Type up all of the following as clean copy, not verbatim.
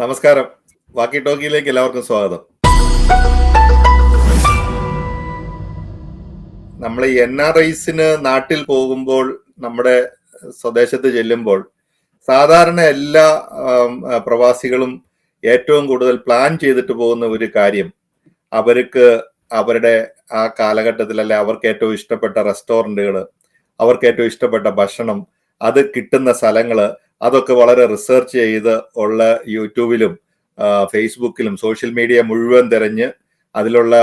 നമസ്കാരം. വാക്കി ടോക്കിയിലേക്ക് എല്ലാവർക്കും സ്വാഗതം. നമ്മൾ ഈ NRIസിന് നാട്ടിൽ പോകുമ്പോൾ, നമ്മുടെ സ്വദേശത്ത് ചെല്ലുമ്പോൾ സാധാരണ എല്ലാ പ്രവാസികളും ഏറ്റവും കൂടുതൽ പ്ലാൻ ചെയ്തിട്ട് പോകുന്ന ഒരു കാര്യം, അവർക്ക് അവരുടെ ആ കാലഘട്ടത്തിൽ അല്ലെ അവർക്ക് ഏറ്റവും ഇഷ്ടപ്പെട്ട റെസ്റ്റോറൻറ്റുകൾ, അവർക്ക് ഏറ്റവും ഇഷ്ടപ്പെട്ട ഭക്ഷണം, അത് കിട്ടുന്ന സ്ഥലങ്ങൾ, അതൊക്കെ വളരെ റിസർച്ച് ചെയ്ത് ഉള്ള യൂട്യൂബിലും ഫേസ്ബുക്കിലും സോഷ്യൽ മീഡിയ മുഴുവൻ തിരഞ്ഞ് അതിലുള്ള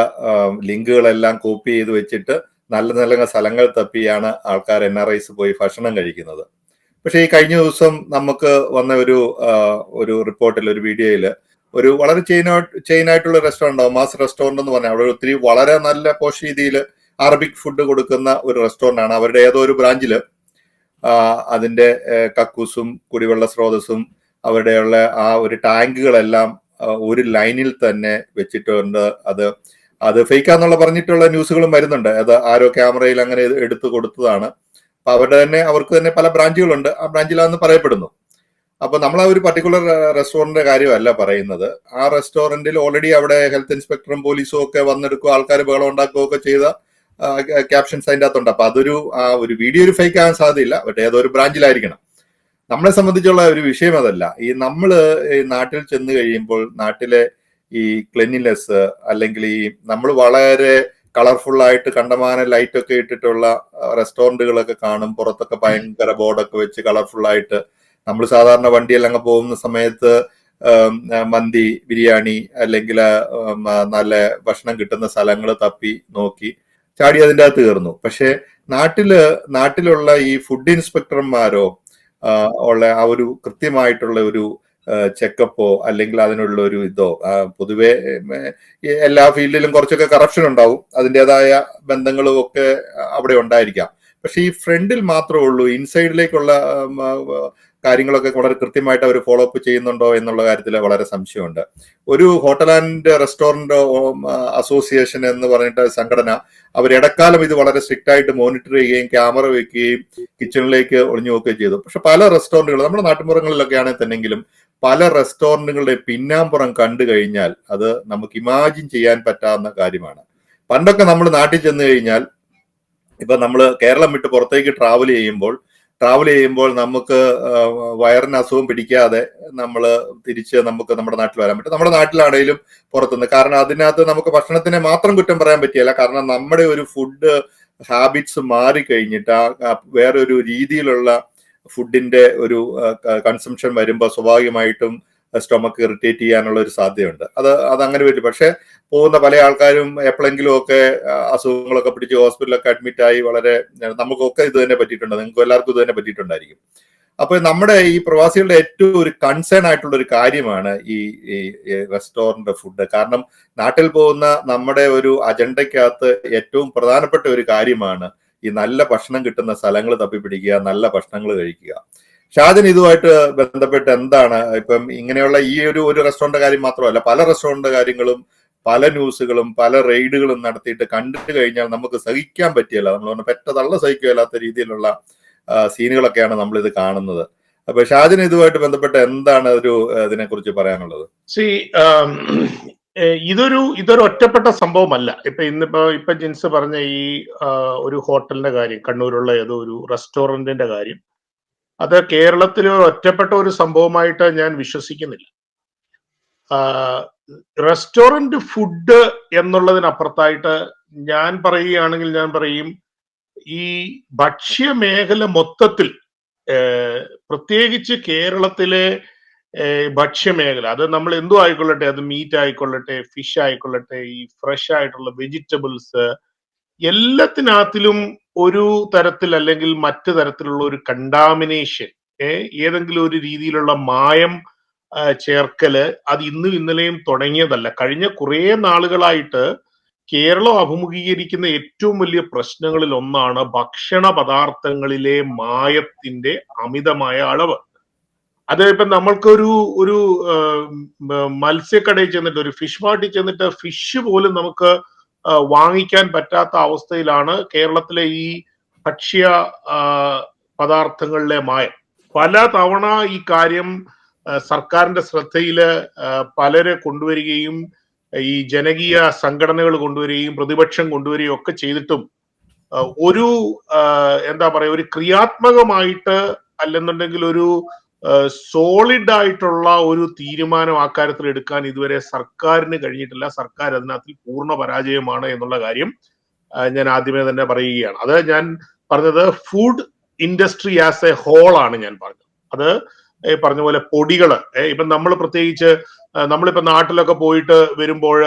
ലിങ്കുകളെല്ലാം കോപ്പി ചെയ്ത് വെച്ചിട്ട് നല്ല നല്ല സ്ഥലങ്ങൾ തപ്പിയാണ് ആൾക്കാർ NRIs പോയി ഭക്ഷണം കഴിക്കുന്നത്. പക്ഷേ ഈ കഴിഞ്ഞ ദിവസം നമുക്ക് വന്ന ഒരു റിപ്പോർട്ടിൽ, ഒരു വീഡിയോയിൽ, ഒരു വളരെ ചെയിൻ ആയിട്ടുള്ള റെസ്റ്റോറൻ്റ് ആവും, മാസ് റെസ്റ്റോറൻ്റ് എന്ന് പറഞ്ഞാൽ അവിടെ ഒത്തിരി വളരെ നല്ല പോഷ് രീതിയിൽ അറബിക് ഫുഡ് കൊടുക്കുന്ന ഒരു റെസ്റ്റോറൻ്റ് ആണ്. അവരുടെ ഏതോ ഒരു ബ്രാഞ്ചിൽ അതിന്റെ കക്കൂസും കുടിവെള്ള സ്രോതസ്സും അവരുടെയുള്ള ആ ഒരു ടാങ്കുകളെല്ലാം ഒരു ലൈനിൽ തന്നെ വെച്ചിട്ടുണ്ട്. അത് ഫേക്കാന്നുള്ള പറഞ്ഞിട്ടുള്ള ന്യൂസുകളും വരുന്നുണ്ട്. അത് ആരോ ക്യാമറയിൽ അങ്ങനെ എടുത്തു കൊടുത്തതാണ്. അപ്പൊ അവർക്ക് തന്നെ പല ബ്രാഞ്ചുകളുണ്ട്, ആ ബ്രാഞ്ചിലാണെന്ന് പറയപ്പെടുന്നു. അപ്പൊ നമ്മൾ ആ ഒരു പർട്ടിക്കുലർ റെസ്റ്റോറന്റിന്റെ കാര്യമല്ല പറയുന്നത്. ആ റെസ്റ്റോറന്റിൽ ഓൾറെഡി അവിടെ ഹെൽത്ത് ഇൻസ്പെക്ടറും പോലീസും ഒക്കെ വന്നെടുക്കുക, ആൾക്കാർ ബഹളം ഉണ്ടാക്കുകയൊക്കെ ചെയ്ത ക്യാപ്ഷൻസ് അതിൻ്റെ അകത്തുണ്ട്. അപ്പൊ ഒരു വീഡിയോ ഒരു ഫേക്ക് ആകാൻ സാധ്യതയില്ല, ബട്ട് ഏതോ ഒരു ബ്രാഞ്ചിലായിരിക്കണം. നമ്മളെ സംബന്ധിച്ചുള്ള ഒരു വിഷയം അതല്ല. ഈ നമ്മള് നാട്ടിൽ ചെന്ന് കഴിയുമ്പോൾ നാട്ടിലെ ഈ ക്ലെൻലിനെസ്, അല്ലെങ്കിൽ ഈ നമ്മൾ വളരെ കളർഫുൾ ആയിട്ട് കണ്ടമാന ലൈറ്റ് ഒക്കെ ഇട്ടിട്ടുള്ള റെസ്റ്റോറൻറ്റുകളൊക്കെ കാണും. പുറത്തൊക്കെ ഭയങ്കര ബോർഡൊക്കെ വെച്ച് കളർഫുൾ ആയിട്ട്. നമ്മൾ സാധാരണ വണ്ടിയെല്ലാം അങ്ങ് പോകുന്ന സമയത്ത് മന്തി, ബിരിയാണി അല്ലെങ്കിൽ നല്ല ഭക്ഷണം കിട്ടുന്ന സ്ഥലങ്ങൾ തപ്പി നോക്കി ചാടി അതിൻ്റെ അകത്ത് കയറുന്നു. പക്ഷെ നാട്ടിലുള്ള ഈ ഫുഡ് ഇൻസ്പെക്ടർമാരോ ഉള്ള ആ ഒരു കൃത്യമായിട്ടുള്ള ഒരു ചെക്കപ്പോ അല്ലെങ്കിൽ അതിനുള്ള ഒരു ഇതോ, പൊതുവെ എല്ലാ ഫീൽഡിലും കുറച്ചൊക്കെ കറപ്ഷൻ ഉണ്ടാവും, അതിൻ്റെതായ ബന്ധങ്ങളും ഒക്കെ അവിടെ ഉണ്ടായിരിക്കാം. പക്ഷെ ഈ ഫ്രണ്ടിൽ മാത്രമേ ഉള്ളൂ, ഇൻസൈഡിലേക്കുള്ള കാര്യങ്ങളൊക്കെ വളരെ കൃത്യമായിട്ട് അവർ ഫോളോ അപ്പ് ചെയ്യുന്നുണ്ടോ എന്നുള്ള കാര്യത്തിൽ വളരെ സംശയമുണ്ട്. ഒരു ഹോട്ടൽ ആൻഡ് റെസ്റ്റോറന്റ് അസോസിയേഷൻ എന്ന് പറഞ്ഞിട്ട് സംഘടന, അവർ ഇടക്കാലം ഇത് വളരെ സ്ട്രിക്റ്റ് ആയിട്ട് മോണിറ്റർ ചെയ്യുകയും ക്യാമറ വെക്കുകയും കിച്ചണിലേക്ക് ഒളിഞ്ഞു നോക്കുകയും ചെയ്തു. പക്ഷെ പല റെസ്റ്റോറന്റുകൾ, നമ്മുടെ നാട്ടുമ്പുറങ്ങളിലൊക്കെ ആണെങ്കിൽ തന്നെങ്കിലും പല റെസ്റ്റോറന്റുകളുടെ പിന്നാമ്പുറം കണ്ടു കഴിഞ്ഞാൽ അത് നമുക്ക് ഇമാജിൻ ചെയ്യാൻ പറ്റാവുന്ന കാര്യമാണ്. പണ്ടൊക്കെ നമ്മൾ നാട്ടിൽ ചെന്ന് കഴിഞ്ഞാൽ, ഇപ്പൊ നമ്മൾ കേരളം വിട്ട് പുറത്തേക്ക് ട്രാവൽ ചെയ്യുമ്പോൾ നമുക്ക് വയറിന് അസുഖം പിടിക്കാതെ നമ്മൾ തിരിച്ച് നമുക്ക് നമ്മുടെ നാട്ടിൽ വരാൻ പറ്റും. നമ്മുടെ നാട്ടിലാണെങ്കിലും പുറത്തുനിന്ന്. കാരണം അതിനകത്ത് നമുക്ക് ഭക്ഷണത്തിനെ മാത്രം കുറ്റം പറയാൻ പറ്റില്ല. കാരണം നമ്മുടെ ഒരു ഫുഡ് ഹാബിറ്റ്സ് മാറിക്കഴിഞ്ഞിട്ട് വേറെ ഒരു രീതിയിലുള്ള ഫുഡിന്റെ ഒരു കൺസംഷൻ വരുമ്പോൾ സ്വാഭാവികമായിട്ടും സ്റ്റൊമക്ക് ഇറിറ്റേറ്റ് ചെയ്യാനുള്ള ഒരു സാധ്യതയുണ്ട്. അതങ്ങനെ വരും. പക്ഷെ പോകുന്ന പല ആൾക്കാരും എപ്പോഴെങ്കിലും ഒക്കെ അസുഖങ്ങളൊക്കെ പിടിച്ച് ഹോസ്പിറ്റലൊക്കെ അഡ്മിറ്റ് ആയി, വളരെ നമുക്കൊക്കെ ഇത് തന്നെ പറ്റിയിട്ടുണ്ട്, നിങ്ങൾക്ക് എല്ലാവർക്കും ഇത് തന്നെ പറ്റിയിട്ടുണ്ടായിരിക്കും. അപ്പൊ നമ്മുടെ ഈ പ്രവാസികളുടെ ഏറ്റവും ഒരു കൺസേൺ ആയിട്ടുള്ള ഒരു കാര്യമാണ് ഈ റെസ്റ്റോറന്റ് ഫുഡ്. കാരണം നാട്ടിൽ പോകുന്ന നമ്മുടെ ഒരു അജണ്ടയ്ക്കകത്ത് ഏറ്റവും പ്രധാനപ്പെട്ട ഒരു കാര്യമാണ് ഈ നല്ല ഭക്ഷണം കിട്ടുന്ന സ്ഥലങ്ങൾ തപ്പിപ്പിടിക്കുക, നല്ല ഭക്ഷണങ്ങൾ കഴിക്കുക. ഷാജൻ ഇതുമായിട്ട് ബന്ധപ്പെട്ട് എന്താണ് ഇപ്പം ഇങ്ങനെയുള്ള ഈ ഒരു റെസ്റ്റോറന്റ് കാര്യം മാത്രമല്ല, പല റെസ്റ്റോറന്റ് കാര്യങ്ങളും പല ന്യൂസുകളും പല റെയ്ഡുകളും നടത്തിയിട്ട് കണ്ടിട്ട് കഴിഞ്ഞാൽ നമുക്ക് സഹിക്കാൻ പറ്റിയല്ല, നമ്മൾ പറഞ്ഞ പെറ്റതള്ള സഹിക്കുകയില്ലാത്ത രീതിയിലുള്ള സീനുകളൊക്കെയാണ് നമ്മൾ ഇത് കാണുന്നത്. അപ്പൊ ഷാജൻ ഇതുമായിട്ട് ബന്ധപ്പെട്ട് എന്താണ് ഇതിനെക്കുറിച്ച് പറയാനുള്ളത്? ഇതൊരു ഒറ്റപ്പെട്ട സംഭവമല്ല. ഇപ്പൊ ജിൻസ് പറഞ്ഞ ഈ ഒരു ഹോട്ടലിന്റെ കാര്യം, കണ്ണൂരുള്ള ഏതോ ഒരു റെസ്റ്റോറന്റിന്റെ കാര്യം, അത് കേരളത്തിലെ ഒറ്റപ്പെട്ട ഒരു സംഭവമായിട്ട് ഞാൻ വിശ്വസിക്കുന്നില്ല. റെസ്റ്റോറന്റ് ഫുഡ് എന്നുള്ളതിനപ്പുറത്തായിട്ട് ഞാൻ പറയും, ഈ ഭക്ഷ്യമേഖല മൊത്തത്തിൽ, പ്രത്യേകിച്ച് കേരളത്തിലെ ഭക്ഷ്യമേഖല, അത് നമ്മൾ എന്തോ ആയിക്കൊള്ളട്ടെ, അത് മീറ്റ് ആയിക്കൊള്ളട്ടെ, ഫിഷ് ആയിക്കൊള്ളട്ടെ, ഈ ഫ്രഷ് ആയിട്ടുള്ള വെജിറ്റബിൾസ്, എല്ലാത്തിനകത്തിലും ഒരു തരത്തിൽ അല്ലെങ്കിൽ മറ്റു തരത്തിലുള്ള ഒരു കണ്ടാമിനേഷൻ, ഏതെങ്കിലും ഒരു രീതിയിലുള്ള മായം ചേർക്കല്, അത് ഇന്നും ഇന്നലെയും തുടങ്ങിയതല്ല. കഴിഞ്ഞ കുറെ നാളുകളായിട്ട് കേരളം അഭിമുഖീകരിക്കുന്ന ഏറ്റവും വലിയ പ്രശ്നങ്ങളിൽ ഒന്നാണ് ഭക്ഷണ പദാർത്ഥങ്ങളിലെ മായത്തിന്റെ അമിതമായ അളവ്. അത് ഇപ്പം നമ്മൾക്കൊരു മത്സ്യക്കടയിൽ ചെന്നിട്ട്, ഒരു ഫിഷ് മാർട്ടിൽ ചെന്നിട്ട് ഫിഷ് പോലും നമുക്ക് വാങ്ങിക്കാൻ പറ്റാത്ത അവസ്ഥയിലാണ് കേരളത്തിലെ ഈ ഭക്ഷ്യ പദാർത്ഥങ്ങളിലെ മായം. പല തവണ ഈ കാര്യം സർക്കാരിന്റെ ശ്രദ്ധയില് പലരെ കൊണ്ടുവരികയും ഈ ജനകീയ സംഘടനകൾ കൊണ്ടുവരികയും പ്രതിപക്ഷം കൊണ്ടുവരികയും ഒക്കെ ചെയ്തിട്ടും ഒരു എന്താ പറയാ, ഒരു ക്രിയാത്മകമായിട്ട് അല്ലെന്നുണ്ടെങ്കിൽ ഒരു സോളിഡ് ആയിട്ടുള്ള ഒരു തീരുമാനം അക്കാര്യത്തിൽ എടുക്കാൻ ഇതുവരെ സർക്കാരിന് കഴിഞ്ഞിട്ടില്ല. സർക്കാർ അതിനകത്ത് പൂർണ്ണ പരാജയമാണ് എന്നുള്ള കാര്യം ഞാൻ ആദ്യമേ തന്നെ പറയുകയാണ്. അത് ഞാൻ പറഞ്ഞത് food industry as a whole ആണ് ഞാൻ പറഞ്ഞത്. അത് പറഞ്ഞ പോലെ പൊടികള് ഇപ്പൊ നമ്മൾ പ്രത്യേകിച്ച് നമ്മളിപ്പോ നാട്ടിലൊക്കെ പോയിട്ട് വരുമ്പോൾ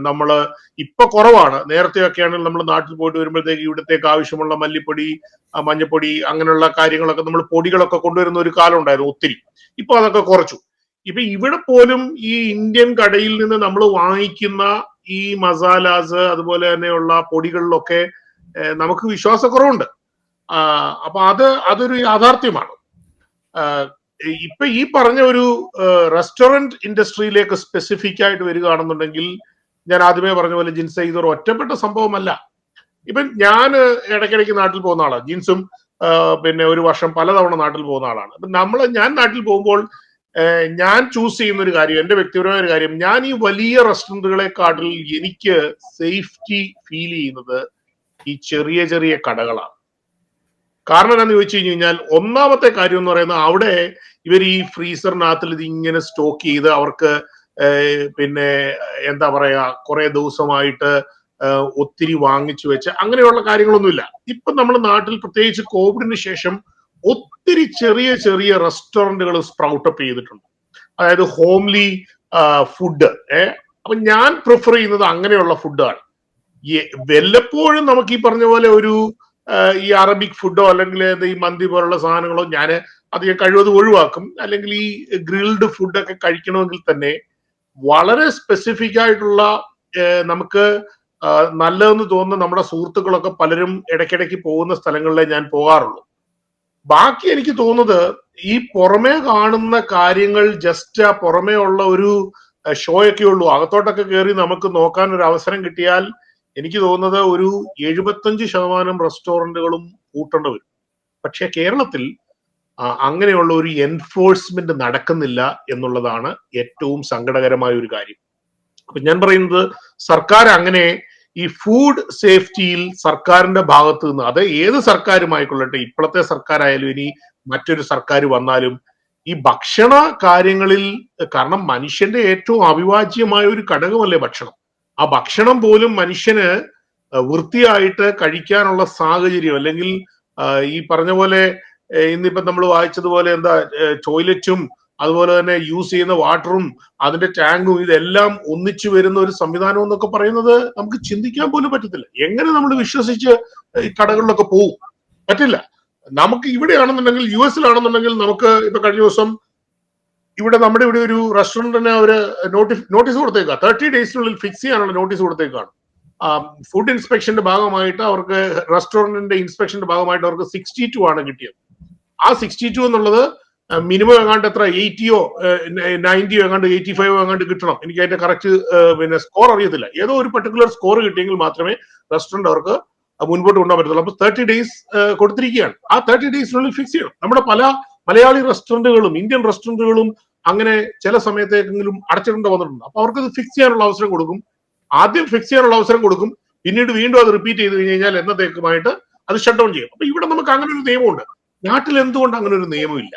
നമ്മള് ഇപ്പൊ കുറവാണ്, നേരത്തെയൊക്കെ ആണെങ്കിൽ നമ്മൾ നാട്ടിൽ പോയിട്ട് വരുമ്പോഴത്തേക്ക് ഇവിടത്തേക്ക് ആവശ്യമുള്ള മല്ലിപ്പൊടി, മഞ്ഞപ്പൊടി, അങ്ങനെയുള്ള കാര്യങ്ങളൊക്കെ നമ്മൾ പൊടികളൊക്കെ കൊണ്ടുവരുന്ന ഒരു കാലം ഉണ്ടായിരുന്നു ഒത്തിരി. ഇപ്പൊ അതൊക്കെ കുറച്ചു. ഇപ്പൊ ഇവിടെ പോലും ഈ ഇന്ത്യൻ കടയിൽ നിന്ന് നമ്മൾ വാങ്ങിക്കുന്ന ഈ മസാലാസ് അതുപോലെ തന്നെയുള്ള പൊടികളിലൊക്കെ നമുക്ക് വിശ്വാസക്കുറവുണ്ട്. അപ്പൊ അതൊരു യാഥാർത്ഥ്യമാണ്. ഇപ്പൊ ഈ പറഞ്ഞ ഒരു റെസ്റ്റോറന്റ് ഇൻഡസ്ട്രിയിലേക്ക് സ്പെസിഫിക് ആയിട്ട് വരികയാണെന്നുണ്ടെങ്കിൽ ഞാൻ ആദ്യമേ പറഞ്ഞ പോലെ ജിൻസെ ഇതൊരു ഒറ്റപ്പെട്ട സംഭവമല്ല. ഇപ്പൊ ഞാൻ ഇടയ്ക്കിടയ്ക്ക് നാട്ടിൽ പോകുന്ന ആളാണ്. ജിൻസും പിന്നെ ഒരു വർഷം പലതവണ നാട്ടിൽ പോകുന്ന ആളാണ്. അപ്പൊ ഞാൻ നാട്ടിൽ പോകുമ്പോൾ ഞാൻ ചൂസ് ചെയ്യുന്ന ഒരു കാര്യം, എന്റെ വ്യക്തിപരമായ ഒരു കാര്യം, ഞാൻ ഈ വലിയ റെസ്റ്റോറന്റുകളെക്കാട്ടിൽ എനിക്ക് സേഫ്റ്റി ഫീൽ ചെയ്യുന്നത് ഈ ചെറിയ ചെറിയ കടകളാണ്. കാരണം എന്താണെന്ന് ചോദിച്ചു കഴിഞ്ഞാൽ, ഒന്നാമത്തെ കാര്യം എന്ന് പറയുന്നത് അവിടെ ഇവർ ഈ ഫ്രീസറിനകത്തിൽ ഇത് ഇങ്ങനെ സ്റ്റോക്ക് ചെയ്ത് അവർക്ക് പിന്നെ എന്താ പറയാ കുറെ ദിവസമായിട്ട് ഒത്തിരി വാങ്ങിച്ചു വെച്ച് അങ്ങനെയുള്ള കാര്യങ്ങളൊന്നുമില്ല. ഇപ്പൊ നമ്മുടെ നാട്ടിൽ പ്രത്യേകിച്ച് കോവിഡിന് ശേഷം ഒത്തിരി ചെറിയ ചെറിയ റെസ്റ്റോറന്റുകൾ സ്പ്രൗട്ട് അപ്പ് ചെയ്തിട്ടുണ്ട്. അതായത് ഹോംലി ഫുഡ്. അപ്പൊ ഞാൻ പ്രിഫർ ചെയ്യുന്നത് അങ്ങനെയുള്ള ഫുഡാണ്. വല്ലപ്പോഴും നമുക്ക് ഈ പറഞ്ഞ പോലെ ഒരു ഈ അറബിക് ഫുഡോ അല്ലെങ്കിൽ ഈ മന്തി പോലുള്ള സാധനങ്ങളോ ഞാൻ അധികം കഴിവതും ഒഴിവാക്കും. അല്ലെങ്കിൽ ഈ ഗ്രിൽഡ് ഫുഡൊക്കെ കഴിക്കണമെങ്കിൽ തന്നെ വളരെ സ്പെസിഫിക് ആയിട്ടുള്ള നമുക്ക് നല്ലതെന്ന് തോന്നുന്ന നമ്മുടെ സുഹൃത്തുക്കളൊക്കെ പലരും ഇടയ്ക്കിടയ്ക്ക് പോകുന്ന സ്ഥലങ്ങളിലേ ഞാൻ പോകാറുള്ളൂ. ബാക്കി എനിക്ക് തോന്നുന്നത് ഈ പുറമേ കാണുന്ന കാര്യങ്ങൾ ജസ്റ്റ് ആ പുറമേ ഉള്ള ഒരു ഷോയൊക്കെ ഉള്ളൂ. അകത്തോട്ടൊക്കെ കയറി നമുക്ക് നോക്കാൻ ഒരു അവസരം കിട്ടിയാൽ എനിക്ക് തോന്നുന്നത് ഒരു 75% റെസ്റ്റോറന്റുകളും പൂട്ടേണ്ടി വരും. പക്ഷെ കേരളത്തിൽ അങ്ങനെയുള്ള ഒരു എൻഫോഴ്സ്മെന്റ് നടക്കുന്നില്ല എന്നുള്ളതാണ് ഏറ്റവും സങ്കടകരമായ ഒരു കാര്യം. അപ്പൊ ഞാൻ പറയുന്നത് സർക്കാർ അങ്ങനെ ഈ ഫുഡ് സേഫ്റ്റിയിൽ സർക്കാരിന്റെ ഭാഗത്ത് നിന്ന്, അത് ഏത് സർക്കാരുമായിക്കൊള്ളട്ടെ, ഇപ്പോഴത്തെ സർക്കാരായാലും ഇനി മറ്റൊരു സർക്കാർ വന്നാലും, ഈ ഭക്ഷണ കാര്യങ്ങളിൽ, കാരണം മനുഷ്യന്റെ ഏറ്റവും അവിഭാജ്യമായ ഒരു ഘടകമല്ലേ ഭക്ഷണം. ആ ഭക്ഷണം പോലും മനുഷ്യന് വൃത്തിയായിട്ട് കഴിക്കാനുള്ള സാഹചര്യം, അല്ലെങ്കിൽ ഈ പറഞ്ഞ പോലെ ഇന്നിപ്പം നമ്മൾ വായിച്ചതുപോലെ എന്താ ടോയ്ലറ്റും അതുപോലെ തന്നെ യൂസ് ചെയ്യുന്ന വാട്ടറും അതിന്റെ ടാങ്കും ഇതെല്ലാം ഒന്നിച്ചു വരുന്ന ഒരു സംവിധാനം എന്നൊക്കെ പറയുന്നത് നമുക്ക് ചിന്തിക്കാൻ പോലും പറ്റത്തില്ല. എങ്ങനെ നമ്മൾ വിശ്വസിച്ച് ഈ കടകളിലൊക്കെ പോകും? പറ്റില്ല. നമുക്ക് ഇവിടെയാണെന്നുണ്ടെങ്കിൽ, US-ലാണെന്നുണ്ടെങ്കിൽ, നമുക്ക് ഇപ്പൊ കഴിഞ്ഞ ദിവസം നമ്മുടെ ഇവിടെ ഒരു റെസ്റ്റോറന്റിന് അവര് നോട്ടീസ് കൊടുത്തേക്കുക, 30 ഡേയ്സിനുള്ളിൽ ഫിക്സ് ചെയ്യാനുള്ള നോട്ടീസ് കൊടുത്തേക്കാണ്. ഫുഡ് ഇൻസ്പെക്ഷന്റെ ഭാഗമായിട്ട് അവർക്ക്, റെസ്റ്റോറന്റിന്റെ ഇൻസ്പെക്ഷന്റെ ഭാഗമായിട്ട് അവർക്ക് 62 ആണ് കിട്ടിയത്. ആ 62 എന്നുള്ളത് മിനിമം എങ്ങാണ്ട് എത്ര 80യോ 90യോ എങ്ങാണ്ട് 85 എങ്ങാണ്ട് കിട്ടണം. എനിക്ക് അതിന്റെ കറക്റ്റ് പിന്നെ സ്കോർ അറിയത്തില്ല. ഏതോ ഒരു പർട്ടിക്കുലർ സ്കോർ കിട്ടിയെങ്കിൽ മാത്രമേ റെസ്റ്റോറന്റ് അവർക്ക് മുൻപോട്ട് കൊണ്ടുപോകാൻ പറ്റത്തുള്ളൂ. അപ്പൊ 30 ഡേയ്സ് കൊടുത്തിരിക്കുകയാണ്. ആ 30 ഡേയ്സിനുള്ളിൽ ഫിക്സ് ചെയ്യണം. നമ്മുടെ പല മലയാളി റെസ്റ്റോറന്റുകളും ഇന്ത്യൻ റെസ്റ്റോറന്റുകളും അങ്ങനെ ചില സമയത്തേക്കെങ്കിലും അടച്ചിടേണ്ടി വന്നിട്ടുണ്ട്. അപ്പൊ അവർക്ക് ഇത് ഫിക്സ് ചെയ്യാനുള്ള അവസരം കൊടുക്കും. ആദ്യം ഫിക്സ് ചെയ്യാനുള്ള അവസരം കൊടുക്കും, പിന്നീട് വീണ്ടും അത് റിപ്പീറ്റ് ചെയ്ത് കഴിഞ്ഞാൽ എന്നത്തേക്കുമായിട്ട് അത് ഷട്ട് ഡൗൺ ചെയ്യും. അപ്പൊ ഇവിടെ നമുക്ക് അങ്ങനെ ഒരു നിയമമുണ്ട്. നാട്ടിൽ എന്തുകൊണ്ട് അങ്ങനെ ഒരു നിയമമില്ല?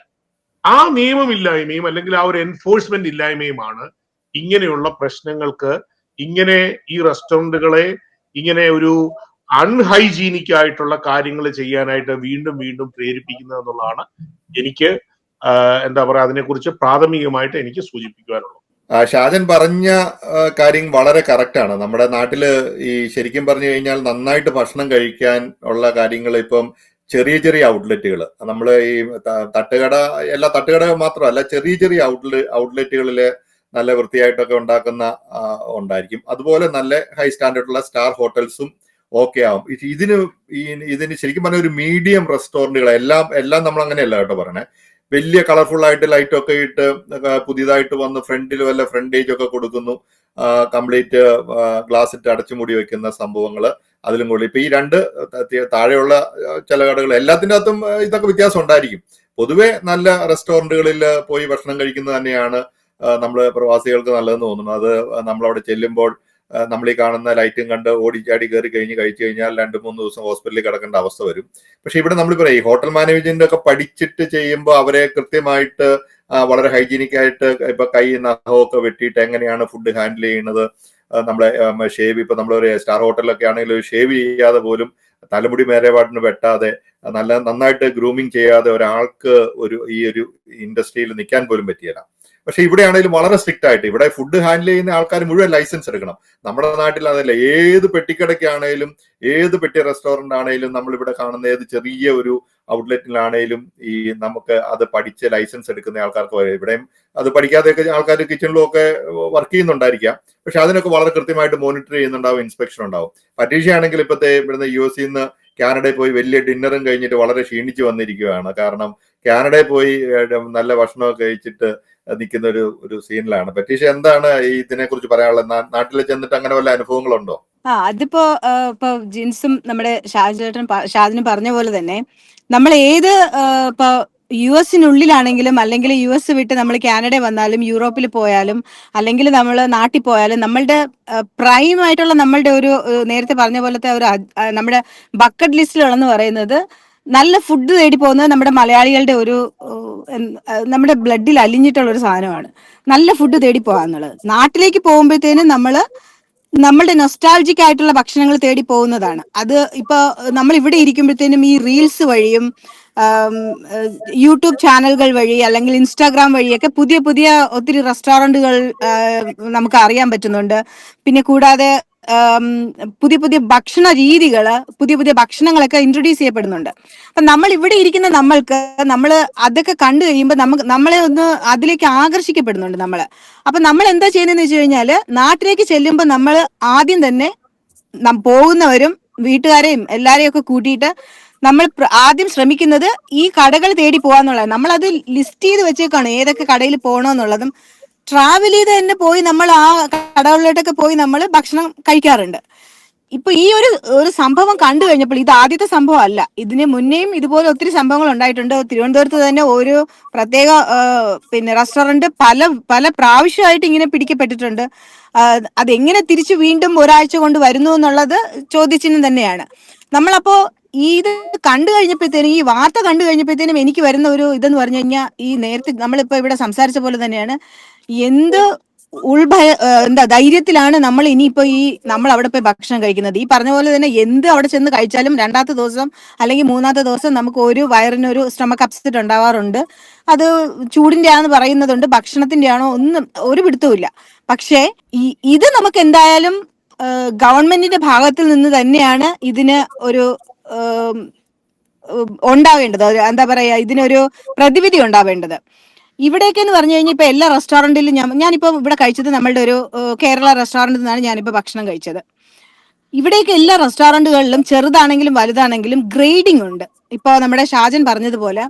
ആ നിയമമില്ലായ്മയും അല്ലെങ്കിൽ ആ ഒരു എൻഫോഴ്സ്മെന്റ് ഇല്ലായ്മയുമാണ് ഇങ്ങനെയുള്ള പ്രശ്നങ്ങൾക്ക്, ഇങ്ങനെ ഈ റെസ്റ്റോറന്റുകളെ ഇങ്ങനെ ഒരു അൺഹൈജീനിക് ആയിട്ടുള്ള കാര്യങ്ങൾ ചെയ്യാനായിട്ട് വീണ്ടും വീണ്ടും പ്രേരിപ്പിക്കുന്നത് എന്നുള്ളതാണ് എനിക്ക് എന്താ പറയാ അതിനെക്കുറിച്ച് പ്രാഥമികമായിട്ട് എനിക്ക് സൂചിപ്പിക്കുവാനുള്ളത്. ഷാജൻ പറഞ്ഞ കാര്യം വളരെ കറക്റ്റാണ്. നമ്മുടെ നാട്ടില് ഈ ശരിക്കും പറഞ്ഞു കഴിഞ്ഞാൽ നന്നായിട്ട് ഭക്ഷണം കഴിക്കാൻ ഉള്ള കാര്യങ്ങൾ ഇപ്പം ചെറിയ ചെറിയ ഔട്ട്ലെറ്റുകൾ, നമ്മൾ ഈ തട്ടുകട, എല്ലാ തട്ടുകട മാത്രമല്ല, ചെറിയ ചെറിയ ഔട്ട്ലെറ്റുകളിൽ നല്ല വൃത്തിയായിട്ടൊക്കെ ഉണ്ടാക്കുന്ന ഉണ്ടായിരിക്കും. അതുപോലെ നല്ല ഹൈ സ്റ്റാൻഡേർഡുള്ള സ്റ്റാർ ഹോട്ടൽസും ഓക്കെ ആവും. ഇതിന് ശരിക്കും പറഞ്ഞ ഒരു മീഡിയം റെസ്റ്റോറന്റുകൾ എല്ലാം നമ്മൾ അങ്ങനെയല്ല കേട്ടോ പറയണേ. വലിയ കളർഫുൾ ആയിട്ട് ലൈറ്റൊക്കെ ഇട്ട് പുതിയതായിട്ട് വന്ന് ഫ്രണ്ടിൽ വല്ല ഫ്രണ്ടേജ് ഒക്കെ കൊടുക്കുന്നു, കംപ്ലീറ്റ് ഗ്ലാസ് ഇട്ട് അടച്ചു മൂടി വെക്കുന്ന സംഭവങ്ങൾ അതിലും കൂടി. ഇപ്പൊ ഈ രണ്ട് താഴെയുള്ള ചില കടകൾ എല്ലാത്തിൻ്റെ അകത്തും ഇതൊക്കെ വ്യത്യാസം ഉണ്ടായിരിക്കും. പൊതുവെ നല്ല റെസ്റ്റോറന്റുകളിൽ പോയി ഭക്ഷണം കഴിക്കുന്നത് തന്നെയാണ് നമ്മള് പ്രവാസികൾക്ക് നല്ലതെന്ന് തോന്നുന്നു. അത് നമ്മളവിടെ ചെല്ലുമ്പോൾ നമ്മൾ ഈ കാണുന്ന ലൈറ്റും കണ്ട് ഓടിച്ചാടി കയറി കഴിച്ചു കഴിഞ്ഞാൽ 2-3 ദിവസം ഹോസ്പിറ്റലിൽ കിടക്കേണ്ട അവസ്ഥ വരും. പക്ഷെ ഇവിടെ നമ്മൾ പറയും ഈ ഹോട്ടൽ മാനേജ്മെന്റ് ഒക്കെ പഠിച്ചിട്ട് ചെയ്യുമ്പോൾ അവരെ കൃത്യമായിട്ട് വളരെ ഹൈജീനിക് ആയിട്ട് ഇപ്പൊ കൈ നഖമൊക്കെ വെട്ടിയിട്ട് എങ്ങനെയാണ് ഫുഡ് ഹാൻഡിൽ ചെയ്യുന്നത്, നമ്മളെ ഷേവ്, ഇപ്പൊ നമ്മൾ ഒരു സ്റ്റാർ ഹോട്ടലിലൊക്കെ ആണെങ്കിൽ ഷേവ് ചെയ്യാതെ പോലും തലമുടി മേരെപാടിന് വെട്ടാതെ നന്നായിട്ട് ഗ്രൂമിങ് ചെയ്യാതെ ഒരാൾക്ക് ഈ ഒരു ഇൻഡസ്ട്രിയിൽ നിൽക്കാൻ പോലും പറ്റിയല്ല. പക്ഷെ ഇവിടെ ആണെങ്കിലും വളരെ സ്ട്രിക്റ്റ് ആയിട്ട് ഇവിടെ ഫുഡ് ഹാൻഡിൽ ചെയ്യുന്ന ആൾക്കാർ മുഴുവൻ ലൈസൻസ് എടുക്കണം. നമ്മുടെ നാട്ടിൽ അതല്ല. ഏത് പെട്ടിക്കടയ്ക്കാണേലും ഏത് പെട്ടി റെസ്റ്റോറന്റ് ആണെങ്കിലും നമ്മളിവിടെ കാണുന്ന ഏത് ചെറിയ ഒരു ഔട്ട്ലെറ്റിലാണേലും ഈ നമുക്ക് അത് പഠിച്ച് ലൈസൻസ് എടുക്കുന്ന ആൾക്കാർക്ക് ഇവിടെയും അത് പഠിക്കാതെയൊക്കെ ആൾക്കാർ കിച്ചണിലും ഒക്കെ വർക്ക് ചെയ്യുന്നുണ്ടായിരിക്കാം. പക്ഷെ അതിനൊക്കെ വളരെ കൃത്യമായിട്ട് മോണിറ്റർ ചെയ്യുന്നുണ്ടാവും, ഇൻസ്പെക്ഷൻ ഉണ്ടാവും. പരീക്ഷയാണെങ്കിൽ ഇപ്പോഴത്തെ ഇവിടുന്ന് US നിന്ന് കാനഡയിൽ പോയി വലിയ ഡിന്നറും കഴിഞ്ഞിട്ട് വളരെ ക്ഷീണിച്ചു വന്നിരിക്കുകയാണ്. കാരണം കാനഡയിൽ പോയി നല്ല ഭക്ഷണമൊക്കെ കഴിച്ചിട്ട് നിൽക്കുന്ന ഒരു സീനിലാണ്. പറ്റീഷ, എന്താണ് ഇതിനെ കുറിച്ച് പറയാനുള്ളത്? നാട്ടിൽ ചെന്നിട്ട് അങ്ങനെ വല്ല അനുഭവങ്ങളുണ്ടോ? അതിപ്പോ ഇപ്പൊ ജിൻസും നമ്മുടെ ഷാജിനും പറഞ്ഞ പോലെ തന്നെ നമ്മൾ ഏത് ഇപ്പൊ US-നുള്ളിലാണെങ്കിലും അല്ലെങ്കിൽ US വിട്ട് നമ്മൾ കാനഡ വന്നാലും യൂറോപ്പിൽ പോയാലും അല്ലെങ്കിൽ നമ്മൾ നാട്ടിൽ പോയാലും നമ്മളുടെ പ്രൈം ആയിട്ടുള്ള നമ്മളുടെ ഒരു നേരത്തെ പറഞ്ഞ പോലത്തെ ഒരു നമ്മുടെ ബക്കറ്റ് ലിസ്റ്റിലുള്ളെന്ന് പറയുന്നത് നല്ല ഫുഡ് തേടി പോകുന്നത് നമ്മുടെ മലയാളികളുടെ ഒരു നമ്മുടെ ബ്ലഡിൽ അലിഞ്ഞിട്ടുള്ള ഒരു സാധനമാണ് നല്ല ഫുഡ് തേടി പോകാന്നുള്ളത്. നാട്ടിലേക്ക് പോകുമ്പോഴത്തേനും നമ്മളുടെ നൊസ്റ്റാൾജിക് ആയിട്ടുള്ള ഭക്ഷണങ്ങൾ തേടി പോകുന്നതാണ്. അത് ഇപ്പൊ നമ്മൾ ഇവിടെ ഇരിക്കുമ്പോഴത്തേനും ഈ റീൽസ് വഴിയും യൂട്യൂബ് ചാനലുകൾ വഴി അല്ലെങ്കിൽ ഇൻസ്റ്റാഗ്രാം വഴിയൊക്കെ പുതിയ പുതിയ ഒത്തിരി റെസ്റ്റോറന്റുകൾ നമുക്ക് അറിയാൻ പറ്റുന്നുണ്ട്. പിന്നെ കൂടാതെ പുതിയ പുതിയ ഭക്ഷണ രീതികള്, പുതിയ പുതിയ ഭക്ഷണങ്ങളൊക്കെ ഇൻട്രൊഡ്യൂസ് ചെയ്യപ്പെടുന്നുണ്ട്. അപ്പൊ നമ്മൾ ഇവിടെ ഇരിക്കുന്ന നമ്മൾ അതൊക്കെ കണ്ടു കഴിയുമ്പോൾ നമ്മളെ ഒന്ന് അതിലേക്ക് ആകർഷിക്കപ്പെടുന്നുണ്ട് നമ്മള്. അപ്പൊ നമ്മൾ എന്താ ചെയ്യുന്നതെന്ന് വെച്ച് കഴിഞ്ഞാല് നാട്ടിലേക്ക് ചെല്ലുമ്പോൾ നമ്മൾ ആദ്യം തന്നെ പോകുന്നവരും വീട്ടുകാരെയും എല്ലാരെയും ഒക്കെ കൂട്ടിയിട്ട് നമ്മൾ ആദ്യം ശ്രമിക്കുന്നത് ഈ കടകൾ തേടി പോകാന്നുള്ളതാണ്. നമ്മളത് ലിസ്റ്റ് ചെയ്ത് വെച്ചേക്കാണ് ഏതൊക്കെ കടയിൽ പോകണമെന്നുള്ളതും. ട്രാവൽ ചെയ്ത് തന്നെ പോയി നമ്മൾ ആ കടകളിലോട്ടൊക്കെ പോയി നമ്മൾ ഭക്ഷണം കഴിക്കാറുണ്ട്. ഇപ്പൊ ഈ ഒരു സംഭവം കണ്ടു കഴിഞ്ഞപ്പോൾ ഇത് ആദ്യത്തെ സംഭവം അല്ല. ഇതിന് മുന്നേയും ഇതുപോലെ ഒത്തിരി സംഭവങ്ങൾ ഉണ്ടായിട്ടുണ്ട്. തിരുവനന്തപുരത്ത് തന്നെ ഒരു പ്രത്യേക പിന്നെ റെസ്റ്റോറന്റ് പല പ്രാവശ്യമായിട്ട് ഇങ്ങനെ പിടിക്കപ്പെട്ടിട്ടുണ്ട്. അതെങ്ങനെ തിരിച്ചു വീണ്ടും ഒരാഴ്ച കൊണ്ട് വരുന്നു എന്നുള്ളത് ചോദ്യചിഹ്നം തന്നെയാണ്. നമ്മളപ്പോ ഇത് കണ്ടു കഴിഞ്ഞപ്പോഴത്തേനും, ഈ വാർത്ത കണ്ടു കഴിഞ്ഞപ്പോഴത്തേനും എനിക്ക് വരുന്ന ഒരു ഇതെന്ന് പറഞ്ഞു കഴിഞ്ഞാൽ, ഈ നേരത്തെ നമ്മളിപ്പോ ഇവിടെ സംസാരിച്ച പോലെ തന്നെയാണ്, എന്ത് ധൈര്യത്തിലാണ് നമ്മൾ ഇനിയിപ്പോ നമ്മൾ അവിടെ പോയി ഭക്ഷണം കഴിക്കുന്നത്. ഈ പറഞ്ഞ പോലെ തന്നെ എന്ത് അവിടെ ചെന്ന് കഴിച്ചാലും രണ്ടാമത്തെ ദിവസം അല്ലെങ്കിൽ മൂന്നാമത്തെ ദിവസം നമുക്ക് ഒരു വയറിനൊരു സ്റ്റൊമക്ക് അപ്സെറ്റ് ഉണ്ടാവാറുണ്ട്. അത് ചൂടിന്റെ ആണെന്ന് പറയുന്നതുണ്ട്, ഭക്ഷണത്തിന്റെ ആണോ ഒന്നും ഒരു പിടുത്തവുമില്ല. പക്ഷേ ഇത് നമുക്ക് എന്തായാലും ഗവൺമെന്റിന്റെ ഭാഗത്തിൽ നിന്ന് തന്നെയാണ് ഇതിന് ഒരു ഉണ്ടാവേണ്ടത്. എന്താ പറയാ, ഇതിനൊരു പ്രതിവിധി ഉണ്ടാവേണ്ടത്. ഇവിടേക്ക് എന്ന് പറഞ്ഞു കഴിഞ്ഞാൽ ഇപ്പൊ എല്ലാ റെസ്റ്റോറന്റിലും ഞാനിപ്പോ ഇവിടെ കഴിച്ചത് നമ്മളുടെ ഒരു കേരള റെസ്റ്റോറന്റിൽ നിന്നാണ് ഞാനിപ്പോ ഭക്ഷണം കഴിച്ചത്. ഇവിടേക്ക് എല്ലാ റെസ്റ്റോറന്റുകളിലും ചെറുതാണെങ്കിലും വലുതാണെങ്കിലും ഗ്രേഡിംഗ് ഉണ്ട്. ഇപ്പൊ നമ്മുടെ ഷാജൻ പറഞ്ഞതുപോലെ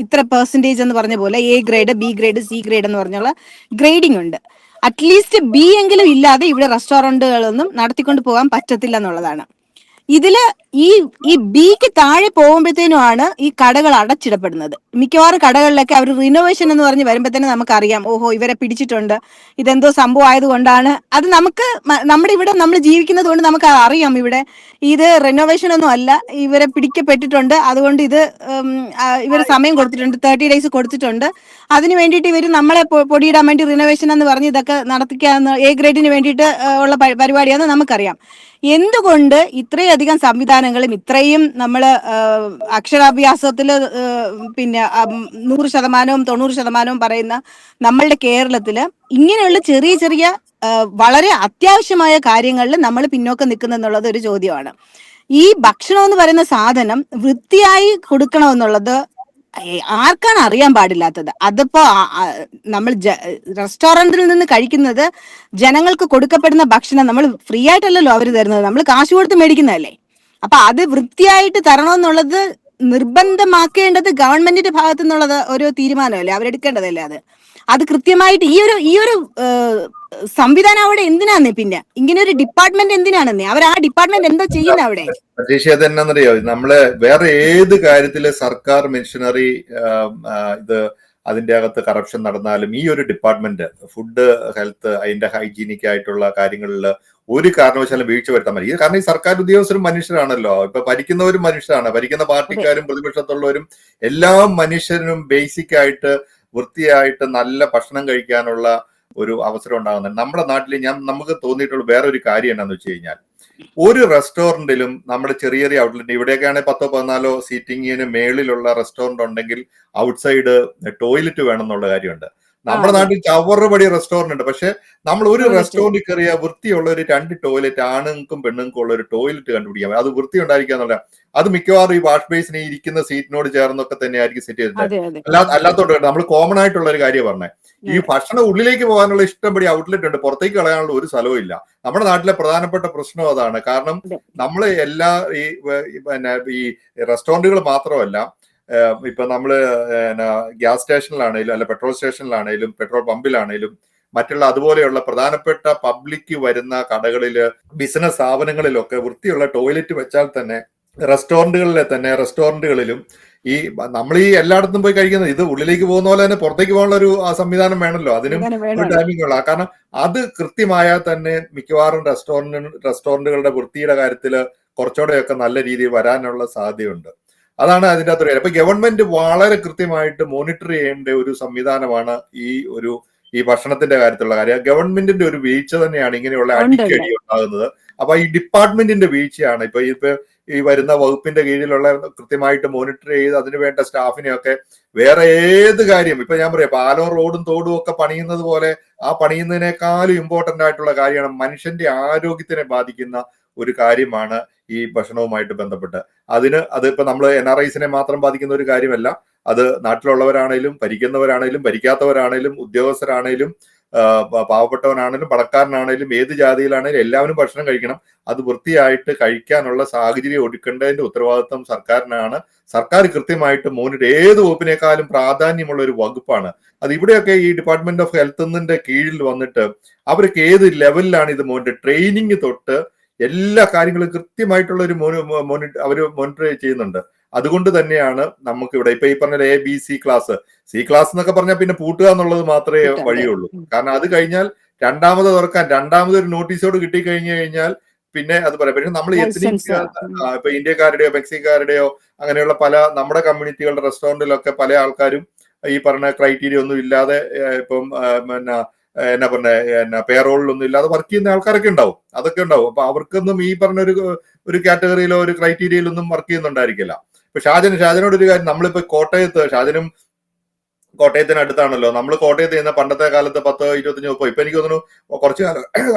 ഇത്ര പെർസെന്റേജ് എന്ന് പറഞ്ഞ പോലെ A grade, B grade, C grade എന്ന് പറഞ്ഞുള്ള ഗ്രേഡിംഗ് ഉണ്ട്. അറ്റ്ലീസ്റ്റ് B എങ്കിലും ഇല്ലാതെ ഇവിടെ റെസ്റ്റോറന്റുകളൊന്നും നടത്തിക്കൊണ്ട് പോകാൻ പറ്റത്തില്ല എന്നുള്ളതാണ്. ഇതില് ഈ ബിക്ക് താഴെ പോകുമ്പോഴത്തേനുമാണ് ഈ കടകൾ അടച്ചിടപ്പെടുന്നത്. മിക്കവാറും കടകളിലൊക്കെ അവർ റിനോവേഷൻ എന്ന് പറഞ്ഞ് വരുമ്പോഴത്തേനും നമുക്കറിയാം, ഓഹോ ഇവരെ പിടിച്ചിട്ടുണ്ട്, ഇതെന്തോ സംഭവം ആയതുകൊണ്ടാണ്. അത് നമ്മുടെ ഇവിടെ നമ്മൾ ജീവിക്കുന്നത് കൊണ്ട് നമുക്ക് അറിയാം ഇവിടെ ഇത് റിനോവേഷൻ ഒന്നും അല്ല, ഇവരെ പിടിക്കപ്പെട്ടിട്ടുണ്ട്. അതുകൊണ്ട് ഇവർ സമയം കൊടുത്തിട്ടുണ്ട്, 30 days കൊടുത്തിട്ടുണ്ട്. അതിന് വേണ്ടിയിട്ട് ഇവർ നമ്മളെ പൊടിയിടാൻ വേണ്ടി റിനോവേഷൻ എന്ന് പറഞ്ഞ് ഇതൊക്കെ നടത്തിക്കാന്ന് A ഗ്രേഡിന് വേണ്ടിയിട്ട് ഉള്ള പരിപാടിയാണെന്ന് നമുക്കറിയാം. എന്തുകൊണ്ട് ഇത്രയധികം സംവിധാനങ്ങളും ഇത്രയും നമ്മള് അക്ഷരാഭ്യാസത്തില് പിന്നെ 100%, 90% പറയുന്ന നമ്മളുടെ കേരളത്തില് ഇങ്ങനെയുള്ള ചെറിയ ചെറിയ വളരെ അത്യാവശ്യമായ കാര്യങ്ങളിൽ നമ്മൾ പിന്നോക്കം നിൽക്കുന്നെന്നുള്ളത് ഒരു ചോദ്യമാണ്. ഈ ഭക്ഷണം എന്ന് പറയുന്ന സാധനം വൃത്തിയായി കൊടുക്കണമെന്നുള്ളത് ആർക്കാണ് അറിയാൻ പാടില്ലാത്തത്? അതിപ്പോ നമ്മൾ റെസ്റ്റോറന്റിൽ നിന്ന് കഴിക്കുന്നത് ജനങ്ങൾക്ക് കൊടുക്കപ്പെടുന്ന ഭക്ഷണം നമ്മൾ ഫ്രീ ആയിട്ടല്ലല്ലോ അവർ തരുന്നത്, നമ്മൾ കാശ് കൊടുത്ത് മേടിക്കുന്നതല്ലേ. അപ്പൊ അത് വൃത്തിയായിട്ട് തരണമെന്നുള്ളത് നിർബന്ധമാക്കേണ്ടത് ഗവൺമെന്റിന്റെ ഭാഗത്തു നിന്നുള്ളത് ഒരു തീരുമാനമല്ലേ, അവരെടുക്കേണ്ടതല്ലേ അത്. അത് കൃത്യമായിട്ട് ഈ ഒരു സംവിധാനം അവിടെ എന്തിനാന്നേ? പിന്നെ ഇങ്ങനെ ഒരു ഡിപ്പാർട്ട്മെന്റ് എന്തിനാണെന്നേ? അവർ ആ ഡിപ്പാർട്ട്മെന്റ് എന്താ ചെയ്യുന്നത് അവിടെ? പ്രതീക്ഷ അതെന്നറിയോ, നമ്മള് വേറെ ഏത് കാര്യത്തില് സർക്കാർ മെഷീനറി ഇത് അതിന്റെ അകത്ത് കറപ്ഷൻ നടന്നാലും ഈ ഒരു ഡിപ്പാർട്ട്മെന്റ് ഫുഡ് ഹെൽത്ത് അതിന്റെ ഹൈജീനിക് ആയിട്ടുള്ള കാര്യങ്ങളിൽ ഒരു കാരണവശാലും വീഴ്ച വരുത്താൻ പറ്റില്ല. കാരണം ഈ സർക്കാർ ഉദ്യോഗസ്ഥരും മനുഷ്യരാണല്ലോ. ഇപ്പൊ ഭരിക്കുന്നവരും മനുഷ്യരാണ്, ഭരിക്കുന്ന പാർട്ടിക്കാരും പ്രതിപക്ഷത്തുള്ളവരും എല്ലാ മനുഷ്യരും ബേസിക് ആയിട്ട് വൃത്തിയായിട്ട് നല്ല ഭക്ഷണം കഴിക്കാനുള്ള ഒരു അവസരം ഉണ്ടാകുന്നുണ്ട് നമ്മുടെ നാട്ടിൽ. നമുക്ക് തോന്നിയിട്ടുള്ള വേറെ ഒരു കാര്യം എന്താണെന്ന് വെച്ച് കഴിഞ്ഞാൽ, ഒരു റെസ്റ്റോറന്റിലും നമ്മുടെ ചെറിയ ചെറിയ ഔട്ട്ലെറ്റ്, ഇവിടെയൊക്കെയാണെങ്കിൽ 10-14 സീറ്റിങ്ങിന് മേളിലുള്ള റെസ്റ്റോറന്റ് ഉണ്ടെങ്കിൽ ഔട്ട്സൈഡ് ടോയ്ലറ്റ് വേണം എന്നുള്ള കാര്യമുണ്ട്. നമ്മുടെ നാട്ടിൽ ചവറുപടി റെസ്റ്റോറന്റ് ഉണ്ട്, പക്ഷെ നമ്മൾ ഒരു റെസ്റ്റോറന്റിൽ കയറിയ വൃത്തിയുള്ള ഒരു 2 ടോയ്ലറ്റ്, ആണുങ്ങൾക്കും പെണ്ണുങ്ങൾക്കും ഉള്ള ഒരു ടോയ്ലറ്റ് കണ്ടുപിടിക്കാം. അത് വൃത്തി ഉണ്ടായിരിക്കാന്നുള്ള, അത് മിക്കവാറും ഈ വാഷ് ബേസിന് ഇരിക്കുന്ന സീറ്റിനോട് ചേർന്നൊക്കെ തന്നെ ആയിരിക്കും സെറ്റ് ചെയ്തിട്ടുണ്ട്. അല്ലാത്തോണ്ട് നമ്മൾ കോമൺ ആയിട്ടുള്ള ഒരു കാര്യം പറഞ്ഞത്, ഈ ഭക്ഷണം ഉള്ളിലേക്ക് പോകാനുള്ള ഇഷ്ടംപടി ഔട്ട്ലെറ്റ് ഉണ്ട്, പുറത്തേക്ക് കളയാനുള്ള ഒരു സ്ഥലവും ഇല്ല. നമ്മുടെ നാട്ടിലെ പ്രധാനപ്പെട്ട പ്രശ്നം അതാണ്. കാരണം നമ്മൾ എല്ലാ ഈ റെസ്റ്റോറന്റുകൾ മാത്രമല്ല, ഇപ്പൊ നമ്മള് ഗ്യാസ് സ്റ്റേഷനിലാണേലും അല്ല പെട്രോൾ സ്റ്റേഷനിലാണേലും പെട്രോൾ പമ്പിലാണേലും മറ്റുള്ള അതുപോലെയുള്ള പ്രധാനപ്പെട്ട പബ്ലിക് വരുന്ന കടകളില്, ബിസിനസ് സ്ഥാപനങ്ങളിലൊക്കെ വൃത്തിയുള്ള ടോയ്ലറ്റ് വെച്ചാൽ തന്നെ റെസ്റ്റോറന്റുകളിലും ഈ നമ്മൾ ഈ എല്ലായിടത്തും പോയി കഴിക്കുന്നത്, ഇത് ഉള്ളിലേക്ക് പോകുന്ന പോലെ തന്നെ പുറത്തേക്ക് പോകാനുള്ള ഒരു സംവിധാനം വേണമല്ലോ. അതിനും ഒരു ടൈമിംഗ് ഉള്ള, കാരണം അത് കൃത്യമായാൽ തന്നെ മിക്കവാറും റെസ്റ്റോറന്റുകളുടെ വൃത്തിയുടെ കാര്യത്തില് കുറച്ചുകൂടെയൊക്കെ നല്ല രീതിയിൽ വരാനുള്ള സാധ്യതയുണ്ട്. അതാണ് അതിൻ്റെ അകത്ത്. അപ്പൊ ഗവൺമെന്റ് വളരെ കൃത്യമായിട്ട് മോണിറ്റർ ചെയ്യേണ്ട ഒരു സംവിധാനമാണ് ഈ ഭക്ഷണത്തിന്റെ കാര്യത്തിലുള്ള കാര്യം. ഗവൺമെന്റിന്റെ ഒരു വീഴ്ച തന്നെയാണ് ഇങ്ങനെയുള്ള അടിക്കടി ഉണ്ടാകുന്നത്. അപ്പൊ ഈ ഡിപ്പാർട്ട്മെന്റിന്റെ വീഴ്ചയാണ്. ഇപ്പൊ ഈ വരുന്ന വകുപ്പിന്റെ കീഴിലുള്ള കൃത്യമായിട്ട് മോണിറ്റർ ചെയ്ത് അതിന് വേണ്ട സ്റ്റാഫിനെയൊക്കെ, വേറെ ഏത് കാര്യം ഇപ്പൊ ഞാൻ പറയാം, പാലവും റോഡും തോടും ഒക്കെ പണിയുന്നത് പോലെ ആ പണിയുന്നതിനേക്കാളും ഇമ്പോർട്ടന്റ് ആയിട്ടുള്ള കാര്യമാണ്, മനുഷ്യന്റെ ആരോഗ്യത്തിനെ ബാധിക്കുന്ന ഒരു കാര്യമാണ് ഈ ഭക്ഷണവുമായിട്ട് ബന്ധപ്പെട്ട്. അതിപ്പോ നമ്മൾ NRIസിനെ മാത്രം ബാധിക്കുന്ന ഒരു കാര്യമല്ല. അത് നാട്ടിലുള്ളവരാണേലും ഭരിക്കുന്നവരാണേലും ഭരിക്കാത്തവരാണേലും ഉദ്യോഗസ്ഥരാണേലും പാവപ്പെട്ടവനാണേലും പണക്കാരനാണേലും ഏത് ജാതിയിലാണേലും എല്ലാവരും ഭക്ഷണം കഴിക്കണം. അത് വൃത്തിയായിട്ട് കഴിക്കാനുള്ള സാഹചര്യം ഒരുക്കേണ്ടതിന്റെ ഉത്തരവാദിത്വം സർക്കാരിനാണ്. സർക്കാർ കൃത്യമായിട്ട് മോണിറ്റർ, ഏത് വകുപ്പിനേക്കാളും പ്രാധാന്യമുള്ള ഒരു വകുപ്പാണ് അത്. ഇവിടെയൊക്കെ ഈ ഡിപ്പാർട്ട്മെന്റ് ഓഫ് ഹെൽത്തിന്റെ കീഴിൽ വന്നിട്ട് അവർക്ക് ഏത് ലെവലിലാണ് ഇത് ട്രെയിനിങ് തൊട്ട് എല്ലാ കാര്യങ്ങളും കൃത്യമായിട്ടുള്ള ഒരു അവര് മോണിറ്റർ ചെയ്യുന്നുണ്ട്. അതുകൊണ്ട് തന്നെയാണ് നമുക്ക് ഇവിടെ ഇപ്പൊ ഈ പറഞ്ഞ ABC ക്ലാസ്, C ക്ലാസ് എന്നൊക്കെ പറഞ്ഞാൽ പിന്നെ പൂട്ടുക എന്നുള്ളത് മാത്രമേ വഴിയുള്ളൂ. കാരണം അത് കഴിഞ്ഞാൽ രണ്ടാമത് തുറക്കാൻ രണ്ടാമതൊരു നോട്ടീസോട് കിട്ടിക്കഴിഞ്ഞു കഴിഞ്ഞാൽ പിന്നെ അത് പറയാം. പക്ഷെ നമ്മൾ ഇപ്പൊ ഇന്ത്യക്കാരുടെയോ മെക്സിക്കാരുടെയോ അങ്ങനെയുള്ള പല നമ്മുടെ കമ്മ്യൂണിറ്റികളുടെ റെസ്റ്റോറന്റിലൊക്കെ പല ആൾക്കാരും ഈ പറഞ്ഞ ക്രൈറ്റീരിയ ഒന്നും ഇല്ലാതെ ഇപ്പം എന്നാ പറഞ്ഞ പേറോളിലൊന്നും ഇല്ലാതെ വർക്ക് ചെയ്യുന്ന ആൾക്കാരൊക്കെ ഉണ്ടാവും. അതൊക്കെ ഉണ്ടാവും. അപ്പൊ അവർക്കൊന്നും ഈ പറഞ്ഞ ഒരു കാറ്റഗറിയിലോ ഒരു ക്രൈറ്റീരിയയിലൊന്നും വർക്ക് ചെയ്യുന്നുണ്ടായിരിക്കില്ല. ഇപ്പൊ ഷാജനോട് ഒരു കാര്യം, നമ്മളിപ്പോ ഷാജനും കോട്ടയത്തിനടുത്താണല്ലോ. നമ്മൾ കോട്ടയത്ത് ചെയ്യുന്ന പണ്ടത്തെ കാലത്ത് 10-25 ഇപ്പൊ എനിക്ക് തോന്നുന്നു കുറച്ചു കാലം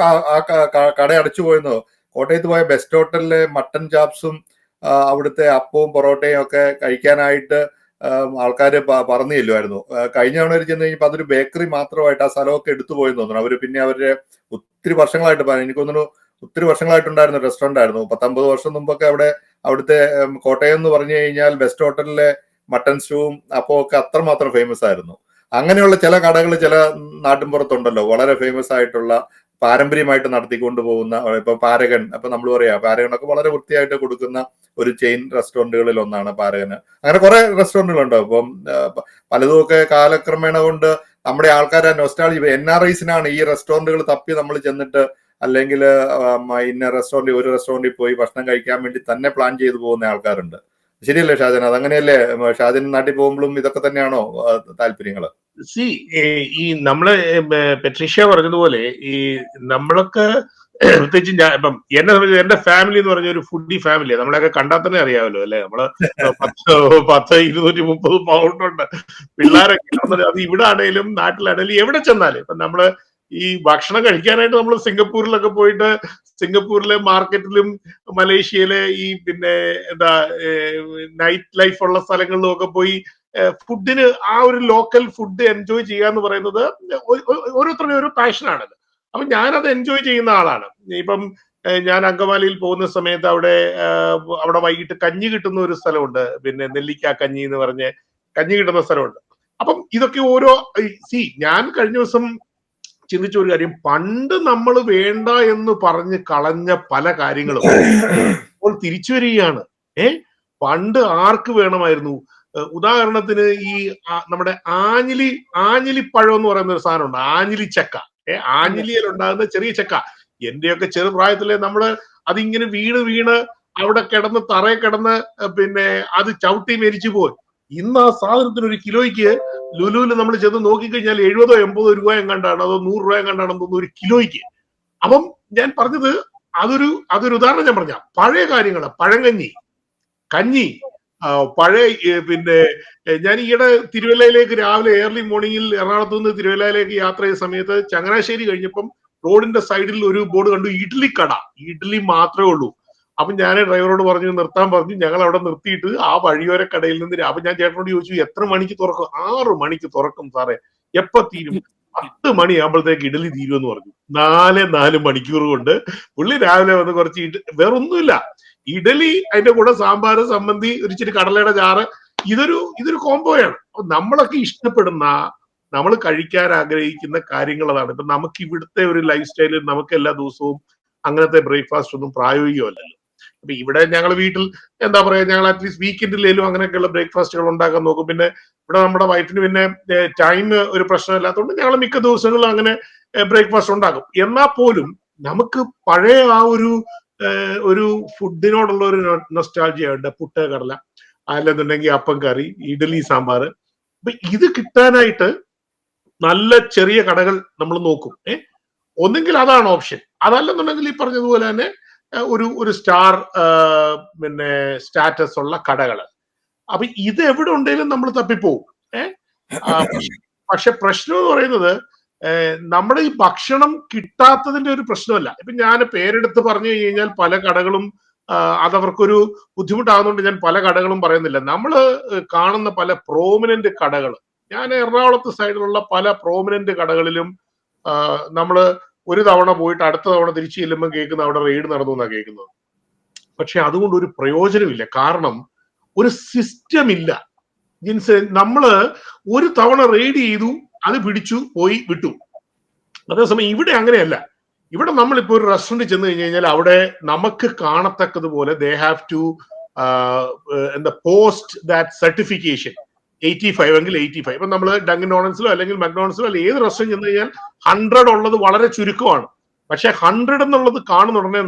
ആ കട അടച്ചു പോയെന്നോ. കോട്ടയത്ത് പോയ ബെസ്റ്റ് ഹോട്ടലിലെ മട്ടൻ ചാപ്സും അവിടുത്തെ അപ്പവും പൊറോട്ടയും ഒക്കെ കഴിക്കാനായിട്ട് ആൾക്കാര് പറഞ്ഞു ചെല്ലുമായിരുന്നു. കഴിഞ്ഞ തവണ ചെന്ന് കഴിഞ്ഞപ്പോൾ അതൊരു ബേക്കറി മാത്രമായിട്ട് ആ സ്ഥലമൊക്കെ എടുത്തു പോയെന്ന് തോന്നുന്നു. അവര് പിന്നെ അവരുടെ ഒത്തിരി വർഷങ്ങളായിട്ട് എനിക്ക് തോന്നുന്നു ഒത്തിരി വർഷങ്ങളായിട്ടുണ്ടായിരുന്ന റെസ്റ്റോറന്റ് ആയിരുന്നു. 10-50 വർഷം മുമ്പൊക്കെ അവിടുത്തെ കോട്ടയം എന്ന് പറഞ്ഞു കഴിഞ്ഞാൽ ബെസ്റ്റ് ഹോട്ടലിലെ മട്ടൻ സ്റ്റൂവും അപ്പോൾ ഒക്കെ അത്രമാത്രം ഫേമസ് ആയിരുന്നു. അങ്ങനെയുള്ള ചില കടകൾ ചില നാട്ടിൻപുറത്തുണ്ടല്ലോ, വളരെ ഫേമസ് ആയിട്ടുള്ള പാരമ്പര്യമായിട്ട് നടത്തിക്കൊണ്ട് പോകുന്ന. ഇപ്പൊ പാരഗൺ, അപ്പൊ നമ്മൾ പറയാ പാരഗണൊക്കെ വളരെ വൃത്തിയായിട്ട് കൊടുക്കുന്ന ഒരു ചെയിൻ റെസ്റ്റോറന്റുകളിൽ ഒന്നാണ് പാരഗന്. അങ്ങനെ കുറെ റെസ്റ്റോറന്റുകളുണ്ട്. അപ്പം പലതുമൊക്കെ കാലക്രമേണ കൊണ്ട് നമ്മുടെ ആൾക്കാരെ നൊസ്റ്റാൾജി, NRIസിനാണ് ഈ റെസ്റ്റോറന്റുകൾ തപ്പി നമ്മൾ ചെന്നിട്ട്, അല്ലെങ്കിൽ ഇന്ന ഒരു റെസ്റ്റോറന്റിൽ പോയി ഭക്ഷണം കഴിക്കാൻ വേണ്ടി തന്നെ പ്ലാൻ ചെയ്തു പോകുന്ന ആൾക്കാരുണ്ട്. ശരിയല്ലേ ഷാജൻ? അതങ്ങനെയല്ലേ? ഷാജൻ നാട്ടിൽ പോകുമ്പോഴും ഇതൊക്കെ തന്നെയാണോ താല്പര്യങ്ങള്? ഈ നമ്മള് പെട്രീഷ്യ പറഞ്ഞതുപോലെ ഈ നമ്മളൊക്കെ പ്രത്യേകിച്ച് ഞാൻ ഇപ്പം എന്നെ സംബന്ധിച്ച് എന്റെ ഫാമിലി എന്ന് പറഞ്ഞ ഒരു ഫുഡി ഫാമിലിയാണ്. നമ്മളെയൊക്കെ കണ്ടാൽ തന്നെ അറിയാമല്ലോ അല്ലെ? നമ്മള് 10-230 പൗണ്ട് ഉണ്ട് പിള്ളേരൊക്കെ. അത് ഇവിടെ ആണെങ്കിലും നാട്ടിലാണെങ്കിലും എവിടെ ചെന്നാലും ഇപ്പൊ നമ്മള് ഈ ഭക്ഷണം കഴിക്കാനായിട്ട് നമ്മൾ സിംഗപ്പൂരിലൊക്കെ പോയിട്ട് സിംഗപ്പൂരിലെ മാർക്കറ്റിലും മലേഷ്യയിലെ ഈ പിന്നെ നൈറ്റ് ലൈഫ് ഉള്ള സ്ഥലങ്ങളിലും ഒക്കെ പോയി ഫുഡിന് ആ ഒരു ലോക്കൽ ഫുഡ് എൻജോയ് ചെയ്യുക എന്ന് പറയുന്നത് ഓരോരുത്തരുടെ ഒരു പാഷനാണല്ലോ. അപ്പൊ ഞാനത് എൻജോയ് ചെയ്യുന്ന ആളാണ്. ഇപ്പം ഞാൻ അങ്കമാലിയിൽ പോകുന്ന സമയത്ത് അവിടെ വൈകിട്ട് കഞ്ഞി കിട്ടുന്ന ഒരു സ്ഥലമുണ്ട്, പിന്നെ നെല്ലിക്ക കഞ്ഞി എന്ന് പറഞ്ഞ് കഞ്ഞി കിട്ടുന്ന സ്ഥലമുണ്ട്. അപ്പം ഇതൊക്കെ ഓരോ ഞാൻ കഴിഞ്ഞ ദിവസം ചിന്തിച്ച ഒരു കാര്യം, പണ്ട് നമ്മൾ വേണ്ട എന്ന് പറഞ്ഞ് കളഞ്ഞ പല കാര്യങ്ങളും ഇപ്പോൾ തിരിച്ചു വരികയാണ്. പണ്ട് ആർക്ക് വേണമായിരുന്നു? ഉദാഹരണത്തിന് ഈ നമ്മുടെ ആഞ്ഞിലിപ്പഴം എന്ന് പറയുന്ന ഒരു സാധനമുണ്ട്, ആഞ്ഞിലി ചക്ക. ആഞ്ഞിലിയിൽ ഉണ്ടാകുന്ന ചെറിയ ചക്ക. എന്റെയൊക്കെ ചെറുപ്രായത്തിലെ നമ്മള് അതിങ്ങനെ വീണ് അവിടെ കിടന്ന് തറയെ കിടന്ന് പിന്നെ അത് ചവിട്ടി മരിച്ചു പോയി. ഇന്ന് ആ സാധനത്തിന് ഒരു കിലോയ്ക്ക് ലുലുവിൽ നമ്മൾ ചെന്ന് നോക്കിക്കഴിഞ്ഞാൽ 70-80 രൂപ എങ്ങാണ്ടാണ്, അതോ 100 രൂപ എങ്ങാണ്ടാണെന്ന് തോന്നുന്നു ഒരു കിലോയ്ക്ക്. അപ്പം ഞാൻ പറഞ്ഞത് അതൊരു ഉദാഹരണം ഞാൻ പറഞ്ഞ പഴയ കാര്യങ്ങൾ, പഴങ്കഞ്ഞി, കഞ്ഞി, പഴയ പിന്നെ ഞാൻ ഈയിടെ തിരുവല്ലയിലേക്ക് രാവിലെ ഏർലി മോർണിംഗിൽ എറണാകുളത്ത് നിന്ന് തിരുവല്ലയിലേക്ക് യാത്ര ചെയ്ത സമയത്ത് ചങ്ങനാശ്ശേരി കഴിഞ്ഞപ്പം റോഡിന്റെ സൈഡിൽ ഒരു ബോർഡ് കണ്ടു, ഇഡ്ഡലി കട. ഇഡ്ഡലി മാത്രമേ ഉള്ളൂ. അപ്പൊ ഞാൻ ഡ്രൈവറോട് നിർത്താൻ പറഞ്ഞു. ഞങ്ങൾ അവിടെ നിർത്തിയിട്ട് ആ വഴിയോര കടയിൽ നിന്ന് അപ്പൊ ഞാൻ ചേട്ടനോട് ചോദിച്ചു, എത്ര മണിക്ക് തുറക്കും? 6 മണിക്ക് തുറക്കും സാറേ. എപ്പോ തീരും? 10 മണിയാകുമ്പോഴത്തേക്ക് ഇഡലി തീരുമെന്ന് പറഞ്ഞു. 4 മണിക്കൂർ കൊണ്ട് പുള്ളി രാവിലെ വന്ന് കുറച്ച് വേറൊന്നുമില്ല, ഇഡലി, അതിന്റെ കൂടെ സാമ്പാർ, സമ്മന്തി, ഒരു ഇച്ചിരി കടലയുടെ ചാറ്. ഇതൊരു കോംബോയാണ്. അപ്പൊ നമ്മളൊക്കെ ഇഷ്ടപ്പെടുന്ന, നമ്മൾ കഴിക്കാൻ ആഗ്രഹിക്കുന്ന കാര്യങ്ങൾ അതാണ്. ഇപ്പൊ നമുക്ക് ഇവിടുത്തെ ഒരു ലൈഫ് സ്റ്റൈലിൽ നമുക്ക് എല്ലാ ദിവസവും അങ്ങനത്തെ ബ്രേക്ക്ഫാസ്റ്റ് ഒന്നും പ്രായോഗികമല്ലല്ലോ. അപ്പൊ ഇവിടെ ഞങ്ങൾ വീട്ടിൽ എന്താ പറയാ, ഞങ്ങൾ അറ്റ്ലീസ്റ്റ് വീക്കെൻഡിലേലും അങ്ങനെയൊക്കെയുള്ള ബ്രേക്ക്ഫാസ്റ്റുകൾ ഉണ്ടാക്കാൻ നോക്കും. പിന്നെ ഇവിടെ നമ്മുടെ വൈഫിന് പിന്നെ ടൈം ഒരു പ്രശ്നമില്ലാത്തതുകൊണ്ട് ഞങ്ങൾ മിക്ക ദിവസങ്ങളിലും അങ്ങനെ ബ്രേക്ക്ഫാസ്റ്റ് ഉണ്ടാക്കും. എന്നാൽ പോലും നമുക്ക് പഴയ ആ ഒരു ഫുഡിനോടുള്ള ഒരു നൊസ്റ്റാൾജിയ ഉണ്ട്. പുട്ട്, കടല, അല്ലെന്നുണ്ടെങ്കിൽ അപ്പം കറി, ഇഡലി, സാമ്പാർ. അപ്പൊ ഇത് കിട്ടാനായിട്ട് നല്ല ചെറിയ കടകൾ നമ്മൾ നോക്കും. ഒന്നെങ്കിൽ അതാണ് ഓപ്ഷൻ. അതല്ലെന്നുണ്ടെങ്കിൽ ഈ പറഞ്ഞതുപോലെ തന്നെ ഒരു സ്റ്റാർ പിന്നെ സ്റ്റാറ്റസ് ഉള്ള കടകള്. അപ്പൊ ഇത് എവിടെ ഉണ്ടെങ്കിലും നമ്മൾ തപ്പിപ്പോവും. പക്ഷെ പ്രശ്നം എന്ന് പറയുന്നത് നമ്മുടെ ഈ ഭക്ഷണം കിട്ടാത്തതിന്റെ ഒരു പ്രശ്നമല്ല. ഇപ്പൊ ഞാൻ പേരെടുത്ത് പറഞ്ഞു കഴിഞ്ഞാൽ പല കടകളും അതവർക്കൊരു ബുദ്ധിമുട്ടാകുന്നതുകൊണ്ട് ഞാൻ പല കടകളും പറയുന്നില്ല. നമ്മൾ കാണുന്ന പല പ്രോമിനന്റ് കടകൾ, ഞാൻ എറണാകുളത്ത് സൈഡിലുള്ള പല പ്രോമിനന്റ് കടകളിലും നമ്മള് ഒരു തവണ പോയിട്ട് അടുത്ത തവണ തിരിച്ചു ചെല്ലുമ്പോൾ കേൾക്കുന്ന അവിടെ റെയ്ഡ് നടന്നു എന്നാണ് കേൾക്കുന്നത്. പക്ഷെ അതുകൊണ്ട് ഒരു പ്രയോജനമില്ല. കാരണം ഒരു സിസ്റ്റം ഇല്ല. മീൻസ് നമ്മള് ഒരു തവണ റെയ്ഡ് ചെയ്തു, അത് പിടിച്ചു, പോയി, വിട്ടു. അതേസമയം ഇവിടെ അങ്ങനെയല്ല. ഇവിടെ നമ്മളിപ്പോ ഒരു റെസ്റ്റോറന്റ് ചെന്ന് കഴിഞ്ഞ് കഴിഞ്ഞാൽ അവിടെ നമുക്ക് കാണത്തക്കതുപോലെ they have to post that certification. 85 എങ്കിൽ 85. ഇപ്പൊ നമ്മൾ ഡങ്കൻ ഡോണറ്റ്സിലോ അല്ലെങ്കിൽ മക്ഡോണറ്റ്സിലോ അല്ലെങ്കിൽ ഏത് റെസ്റ്റോറന്റ് ചെന്ന് കഴിഞ്ഞാൽ 100 ഉള്ളത് വളരെ ചുരുക്കമാണ്. പക്ഷെ 100 എന്നുള്ളത് കാണുന്ന ഉടനെ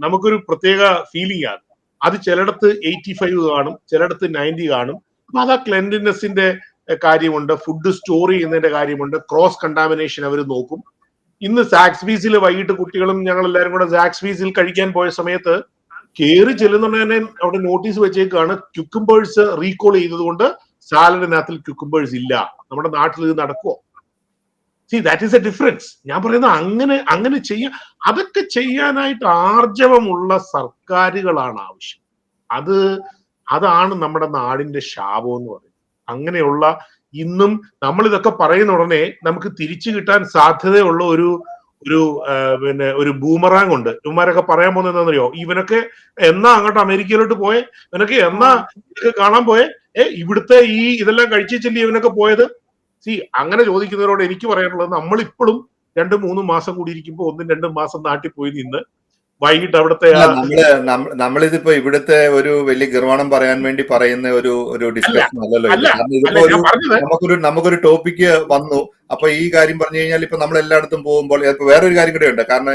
നമുക്കൊരു പ്രത്യേക ഫീലിംഗ് ആണ്. അത് ചിലയിടത്ത് 85 കാണും, ചിലയിടത്ത് 90 കാണും. അപ്പൊ അത് ആ ക്ലെൻലിനെസിന്റെ കാര്യമുണ്ട്, ഫുഡ് സ്റ്റോർ ചെയ്യുന്നതിന്റെ കാര്യമുണ്ട്, ക്രോസ് കണ്ടാമിനേഷൻ അവർ നോക്കും. ഇന്ന് സാക്സ്ബീസിൽ വൈകിട്ട് കുട്ടികളും ഞങ്ങൾ എല്ലാവരും കൂടെ സാക്സ്ബീസിൽ കഴിക്കാൻ പോയ സമയത്ത് കയറി ചെല്ലുന്നുണ്ടെങ്കിൽ അവിടെ നോട്ടീസ് വെച്ചേക്കാണ്, ക്യുക്കുംബേഴ്സ് റീകോൾ ചെയ്തതുകൊണ്ട് സാലഡിനകത്തിൽ ക്യുക്കുംബേഴ്സ് ഇല്ല. നമ്മുടെ നാട്ടിൽ ഇത് നടക്കുമോ? C that is A difference. ഞാൻ പറയുന്നത് അങ്ങനെ അതൊക്കെ ചെയ്യാനായിട്ട് ആർജവമുള്ള സർക്കാരുകളാണ് ആവശ്യം. അതാണ് നമ്മുടെ നാടിന്റെ ശാപം എന്ന് പറയുന്നത്. അങ്ങനെയുള്ള ഇന്നും നമ്മൾ ഇതൊക്കെ പറയുന്ന ഉടനെ നമുക്ക് തിരിച്ചു കിട്ടാൻ സാധ്യതയുള്ള ഒരു ബൂമറാങ് ഉണ്ട്. ഇവന്മാരൊക്കെ പറയാൻ പോകുന്നത് എന്താണെന്നറിയോ? ഇവനൊക്കെ എന്നാ അങ്ങോട്ട് അമേരിക്കയിലോട്ട് പോയെ, ഇവനൊക്കെ എന്നാ ഇതൊക്കെ കാണാൻ പോയെ, ഇവിടുത്തെ ഇതെല്ലാം കഴിച്ചില്ലേ ഇവനൊക്കെ പോയത്? അങ്ങനെ ചോദിക്കുന്നവരോട് എനിക്ക് പറയാനുള്ളത്, നമ്മളിപ്പോഴും 2-3 മാസം കൂടി ഇരിക്കുമ്പോൾ 1-2 മാസം നാട്ടിൽ പോയി നിന്ന് വൈകിട്ട് അവിടുത്തെ നമ്മളിതിപ്പോ ഇവിടുത്തെ ഒരു വലിയ ഗർവാണം പറയാൻ വേണ്ടി പറയുന്ന ഒരു ഡിസ്കഷൻ അല്ലല്ലോ. ഇതിപ്പോ നമുക്കൊരു ടോപ്പിക്ക് വന്നു. അപ്പൊ ഈ കാര്യം പറഞ്ഞു കഴിഞ്ഞാൽ ഇപ്പൊ നമ്മൾ എല്ലായിടത്തും പോകുമ്പോൾ വേറൊരു കാര്യം കൂടെ ഉണ്ട്. കാരണം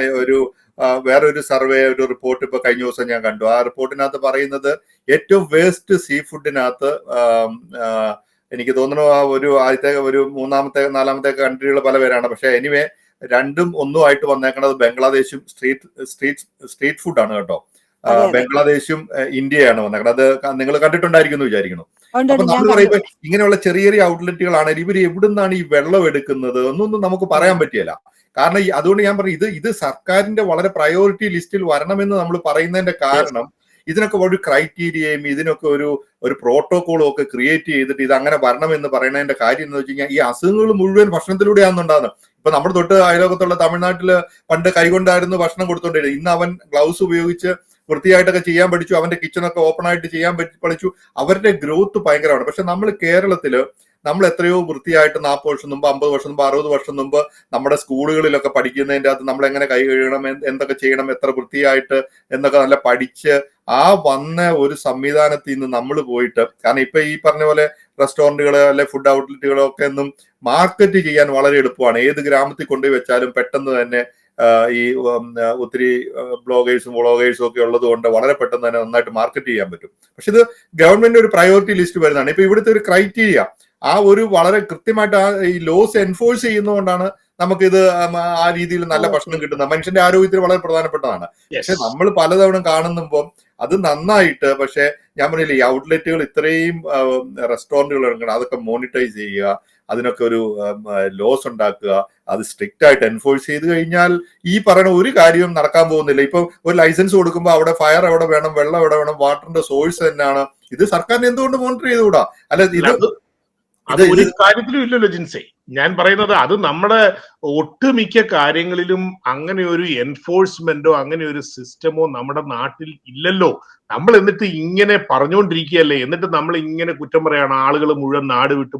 വേറൊരു സർവേ, ഒരു റിപ്പോർട്ട് ഇപ്പൊ കഴിഞ്ഞ ദിവസം ഞാൻ കണ്ടു. ആ റിപ്പോർട്ടിനകത്ത് പറയുന്നത് ഏറ്റവും വേസ്റ്റ് സീ ഫുഡിനകത്ത് എനിക്ക് തോന്നുന്നു ആദ്യത്തെ ഒരു 3-ാമത്തെ 4-ാമത്തെ കൺട്രികൾ പല പേരാണ്. പക്ഷെ എനിവേ 2-1 ആയിട്ട് വന്നേക്കുന്നത് ബംഗ്ലാദേശും സ്ട്രീറ്റ് ഫുഡാണ് കേട്ടോ. ബംഗ്ലാദേശും ഇന്ത്യയാണ് വന്നേക്കുന്നത്. അത് നിങ്ങൾ കണ്ടിട്ടുണ്ടായിരിക്കുന്നു വിചാരിക്കുന്നു. അപ്പൊ നമ്മൾ പറയുമ്പോ ഇങ്ങനെയുള്ള ചെറിയ ചെറിയ ഔട്ട്ലെറ്റുകളാണ്. ഇവർ എവിടുന്നാണ് ഈ വെള്ളം എടുക്കുന്നത് എന്നൊന്നും നമുക്ക് പറയാൻ പറ്റില്ല. കാരണം അതുകൊണ്ട് ഞാൻ പറഞ്ഞു, ഇത് സർക്കാരിന്റെ വളരെ പ്രയോറിറ്റി ലിസ്റ്റിൽ വരണമെന്ന് നമ്മൾ പറയുന്നതിന്റെ കാരണം ഇതിനൊക്കെ ഒരു ക്രൈറ്റീരിയയും ഇതിനൊക്കെ ഒരു പ്രോട്ടോകോളും ഒക്കെ ക്രിയേറ്റ് ചെയ്തിട്ട് ഇത് അങ്ങനെ വരണമെന്ന് പറയുന്നതിന്റെ കാര്യം എന്ന് വെച്ച് കഴിഞ്ഞാൽ ഈ അസുഖങ്ങൾ മുഴുവൻ ഭക്ഷണത്തിലൂടെയാണ് ഉണ്ടാകുന്നത്. ഇപ്പൊ നമ്മുടെ തൊട്ട് അയലോകത്തുള്ള തമിഴ്നാട്ടില് പണ്ട് കൈകൊണ്ടായിരുന്നു ഭക്ഷണം കൊടുത്തോണ്ടിരുന്നത്. ഇന്ന് അവൻ ഗ്ലൗസ് ഉപയോഗിച്ച് വൃത്തിയായിട്ടൊക്കെ ചെയ്യാൻ പഠിച്ചു. അവന്റെ കിച്ചണൊക്കെ ഓപ്പൺ ആയിട്ട് ചെയ്യാൻ പഠിച്ചു. അവരുടെ ഗ്രോത്ത് ഭയങ്കരമാണ്. പക്ഷെ നമ്മൾ കേരളത്തില് നമ്മൾ എത്രയോ വൃത്തിയായിട്ട് 40 വർഷം മുമ്പ്, 50 വർഷം മുമ്പ്, 60 വർഷം മുമ്പ് നമ്മുടെ സ്കൂളുകളിലൊക്കെ പഠിക്കുന്നതിൻ്റെ അകത്ത് നമ്മൾ എങ്ങനെ കൈ കഴുകണം, എന്തൊക്കെ ചെയ്യണം, എത്ര വൃത്തിയായിട്ട് എന്നൊക്കെ നല്ല പഠിച്ച് ആ വന്ന ഒരു സംവിധാനത്തിൽ നിന്ന് നമ്മൾ പോയിട്ട്, കാരണം ഇപ്പൊ ഈ പറഞ്ഞ പോലെ റെസ്റ്റോറന്റുകള് അല്ലെ ഫുഡ് ഔട്ട്ലെറ്റുകളോ ഒക്കെ ഒന്നും മാർക്കറ്റ് ചെയ്യാൻ വളരെ എളുപ്പമാണ്. ഏത് ഗ്രാമത്തിൽ കൊണ്ടുപോയി വെച്ചാലും പെട്ടെന്ന് തന്നെ ഈ ഒത്തിരി ബ്ലോഗേഴ്സും വ്ളോഗേഴ്സും ഒക്കെ ഉള്ളത് കൊണ്ട് വളരെ പെട്ടെന്ന് തന്നെ നന്നായിട്ട് മാർക്കറ്റ് ചെയ്യാൻ പറ്റും. പക്ഷെ ഇത് ഗവൺമെന്റ് ഒരു പ്രയോറിറ്റി ലിസ്റ്റ് വരുന്നതാണ്. ഇപ്പൊ ഇവിടുത്തെ ഒരു ക്രൈറ്റീരിയ ആ ഒരു വളരെ കൃത്യമായിട്ട് ഈ ലോസ് എൻഫോഴ്സ് ചെയ്യുന്നതുകൊണ്ടാണ് നമുക്കിത് ആ രീതിയിൽ നല്ല ഭക്ഷണം കിട്ടുന്നത്. മനുഷ്യന്റെ ആരോഗ്യത്തിന് വളരെ പ്രധാനപ്പെട്ടതാണ്. പക്ഷെ നമ്മൾ പലതവണ കാണുമ്പോൾ അത് നന്നായിട്ട്, പക്ഷെ ഞാൻ പറഞ്ഞില്ലേ, ഈ ഔട്ട്ലെറ്റുകൾ ഇത്രയും റെസ്റ്റോറന്റുകൾ എടുക്കണം, അതൊക്കെ മോണിറ്റൈസ് ചെയ്യുക, അതിനൊക്കെ ഒരു ലോസ് ഉണ്ടാക്കുക, അത് സ്ട്രിക്റ്റ് ആയിട്ട് എൻഫോഴ്സ് ചെയ്ത് കഴിഞ്ഞാൽ ഈ പറയുന്ന ഒരു കാര്യവും നടക്കാൻ പോകുന്നില്ല. ഇപ്പൊ ഒരു ലൈസൻസ് കൊടുക്കുമ്പോൾ അവിടെ ഫയർ എവിടെ വേണം, വെള്ളം എവിടെ വേണം, വാട്ടറിന്റെ സോഴ്സ് തന്നെയാണ്. ഇത് സർക്കാരിന് എന്തുകൊണ്ട് മോണിറ്റർ ചെയ്തുകൂടാ? അല്ല, അത് ഒരു കാര്യത്തിലും ഇല്ലല്ലോ ജിൻസേ. ഞാൻ പറയുന്നത് അത് നമ്മുടെ ഒട്ടുമിക്ക കാര്യങ്ങളിലും അങ്ങനെ ഒരു എൻഫോഴ്സ്മെന്റോ അങ്ങനെ ഒരു സിസ്റ്റമോ നമ്മുടെ നാട്ടിൽ ഇല്ലല്ലോ. നമ്മൾ എന്നിട്ട് ഇങ്ങനെ പറഞ്ഞുകൊണ്ടിരിക്കുകയല്ലേ, എന്നിട്ട് നമ്മൾ ഇങ്ങനെ കുറ്റം പറയാണ് ആളുകൾ മുഴുവൻ നാട് വിട്ടു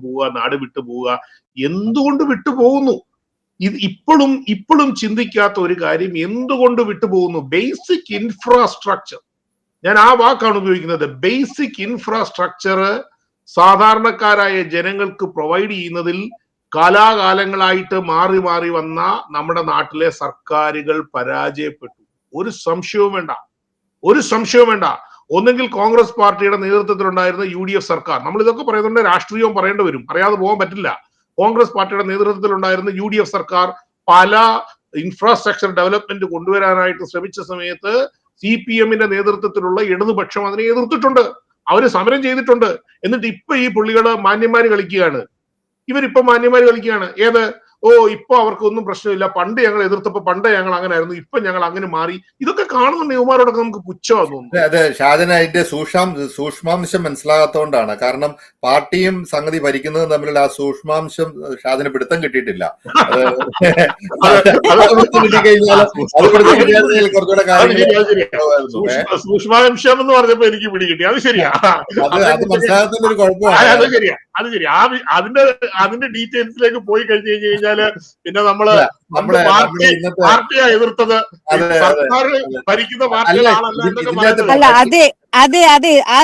പോവുക. എന്തുകൊണ്ട് വിട്ടുപോകുന്നു? ഇത് ഇപ്പോഴും ചിന്തിക്കാത്ത ഒരു കാര്യം, എന്തുകൊണ്ട് വിട്ടുപോകുന്നു? ബേസിക് ഇൻഫ്രാസ്ട്രക്ചർ, ഞാൻ ആ വാക്കാണ് ഉപയോഗിക്കുന്നത്. ബേസിക് ഇൻഫ്രാസ്ട്രക്ചർ സാധാരണക്കാരായ ജനങ്ങൾക്ക് പ്രൊവൈഡ് ചെയ്യുന്നതിൽ കാലാകാലങ്ങളായിട്ട് മാറി മാറി വന്ന നമ്മുടെ നാട്ടിലെ സർക്കാരുകൾ പരാജയപ്പെട്ടു. ഒരു സംശയവും വേണ്ട. ഒന്നെങ്കിൽ കോൺഗ്രസ് പാർട്ടിയുടെ നേതൃത്വത്തിലുണ്ടായിരുന്ന UDF സർക്കാർ, നമ്മൾ ഇതൊക്കെ പറയുന്നുണ്ട്, രാഷ്ട്രീയവും പറയേണ്ടി വരും, പറയാതെ പോകാൻ പറ്റില്ല. കോൺഗ്രസ് പാർട്ടിയുടെ നേതൃത്വത്തിലുണ്ടായിരുന്ന UDF സർക്കാർ പല ഇൻഫ്രാസ്ട്രക്ചർ ഡെവലപ്മെന്റ് കൊണ്ടുവരാനായിട്ട് ശ്രമിച്ച സമയത്ത് CPM-ന്റെ നേതൃത്വത്തിലുള്ള ഇടതുപക്ഷം അതിനെ എതിർത്തിട്ടുണ്ട്. അവര് സമരം ചെയ്തിട്ടുണ്ട്. എന്നിട്ട് ഇപ്പൊ ഈ പുള്ളികള് മാന്യന്മാര് കളിക്കുകയാണ്. ഏത് ഇപ്പൊ അവർക്കൊന്നും പ്രശ്നമില്ല, പണ്ട് ഞങ്ങൾ എതിർത്തപ്പോ പണ്ട് ഞങ്ങൾ അങ്ങനെ ആയിരുന്നു, ഇപ്പൊ ഞങ്ങൾ അങ്ങനെ മാറി. ഇതൊക്കെ കാണുന്നുണ്ട് ഇവന്മാരോടൊക്കെ നമുക്ക് പുച്ഛമാ തോന്നുന്നു. അതെ, ഷാജന അതിന്റെ സൂക്ഷ്മാംശം മനസ്സിലാകാത്തതുകൊണ്ടാണ്. കാരണം പാർട്ടിയും സംഗതി ഭരിക്കുന്നതും തമ്മിലുള്ള ആ സൂക്ഷ്മാംശം ഷാജന പിടുത്തം കിട്ടിയിട്ടില്ല. കുറച്ചുകൂടെ സൂക്ഷ്മാംശം എന്ന് പറഞ്ഞപ്പോ എനിക്ക് പിടികിട്ടി. അത് ശരിയാ, അത് മനസ്സിലാകാത്തതിന്റെ ഒരു കുഴപ്പമാണ്. അത് ശരിയാ. അതിന്റെ ഡീറ്റെയിൽസിലേക്ക് പോയി കഴിഞ്ഞാല് പിന്നെ നമ്മള് പാർട്ടിയാ എതിർത്തത്, സർക്കാർ ഭരിക്കുന്ന പാർട്ടികളാണല്ല. അല്ല, അതെ ആ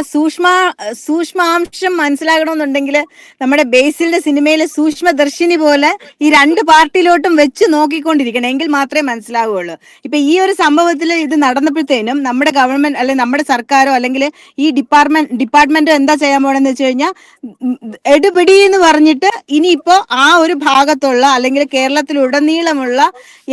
സൂക്ഷ്മാംശം മനസ്സിലാകണമെന്നുണ്ടെങ്കിൽ നമ്മുടെ ബേസിലിന്റെ സിനിമയിലെ സൂക്ഷ്മദർശിനി പോലെ ഈ രണ്ട് പാർട്ടിയിലോട്ടും വെച്ച് നോക്കിക്കൊണ്ടിരിക്കണം, എങ്കിൽ മാത്രമേ മനസ്സിലാവുകയുള്ളൂ. ഇപ്പൊ ഈ ഒരു സംഭവത്തിൽ ഇത് നടന്നപ്പോഴത്തേനും നമ്മുടെ ഗവൺമെന്റ് അല്ലെങ്കിൽ നമ്മുടെ സർക്കാരോ അല്ലെങ്കിൽ ഈ ഡിപ്പാർട്ട്മെന്റോ എന്താ ചെയ്യാൻ പോണെന്ന് വെച്ച് കഴിഞ്ഞാൽ, എടുപിടി എന്ന് പറഞ്ഞിട്ട് ഇനിയിപ്പോ ആ ഒരു ഭാഗത്തുള്ള അല്ലെങ്കിൽ കേരളത്തിലുടനീളമുള്ള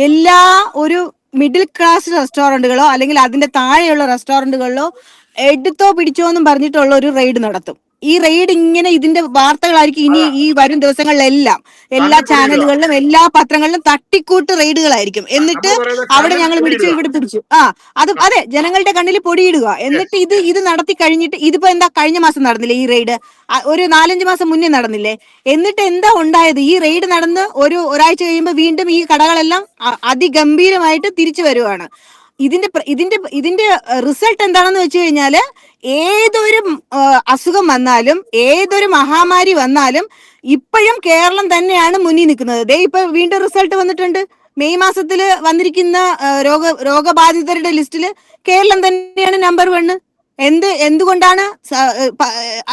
എല്ലാ ഒരു മിഡിൽ ക്ലാസ് റെസ്റ്റോറന്റുകളോ അല്ലെങ്കിൽ അതിന്റെ താഴെയുള്ള റെസ്റ്റോറന്റുകളിലോ എടുത്തോ പിടിച്ചോ എന്നും പറഞ്ഞിട്ടുള്ള ഒരു റെയ്ഡ് നടത്തും. ഈ റെയ്ഡ് ഇങ്ങനെ ഇതിന്റെ വാർത്തകളായിരിക്കും ഇനി ഈ വരും ദിവസങ്ങളിലെല്ലാം എല്ലാ ചാനലുകളിലും എല്ലാ പത്രങ്ങളിലും തട്ടിക്കൂട്ട് റെയ്ഡുകളായിരിക്കും. എന്നിട്ട് അവിടെ ഞങ്ങൾ പിടിച്ചു, ഇവിടെ പിടിച്ചു, അതെ, ജനങ്ങളുടെ കണ്ണിൽ പൊടിയിടുക. എന്നിട്ട് ഇത് നടത്തി കഴിഞ്ഞിട്ട്, ഇതിപ്പോ എന്താ കഴിഞ്ഞ മാസം നടന്നില്ലേ ഈ റെയ്ഡ്? ഒരു 4-5 മാസം മുന്നേ നടന്നില്ലേ? എന്നിട്ട് എന്താ ഉണ്ടായത്? ഈ റെയ്ഡ് നടന്ന് ഒരാഴ്ച കഴിയുമ്പോൾ വീണ്ടും ഈ കടകളെല്ലാം അതിഗംഭീരമായിട്ട് തിരിച്ചു വരുവാണ്. ഇതിന്റെ റിസൾട്ട് എന്താണെന്ന് വെച്ച് കഴിഞ്ഞാല്, ഏതൊരു അസുഖം വന്നാലും ഏതൊരു മഹാമാരി വന്നാലും ഇപ്പോഴും കേരളം തന്നെയാണ് മുന്നിൽ നിൽക്കുന്നത്. ദേ ഇപ്പൊ വീണ്ടും റിസൾട്ട് വന്നിട്ടുണ്ട്. മെയ് മാസത്തില് വന്നിരിക്കുന്ന രോഗബാധിതരുടെ ലിസ്റ്റില് കേരളം തന്നെയാണ് നമ്പർ 1. എന്തുകൊണ്ടാണ്?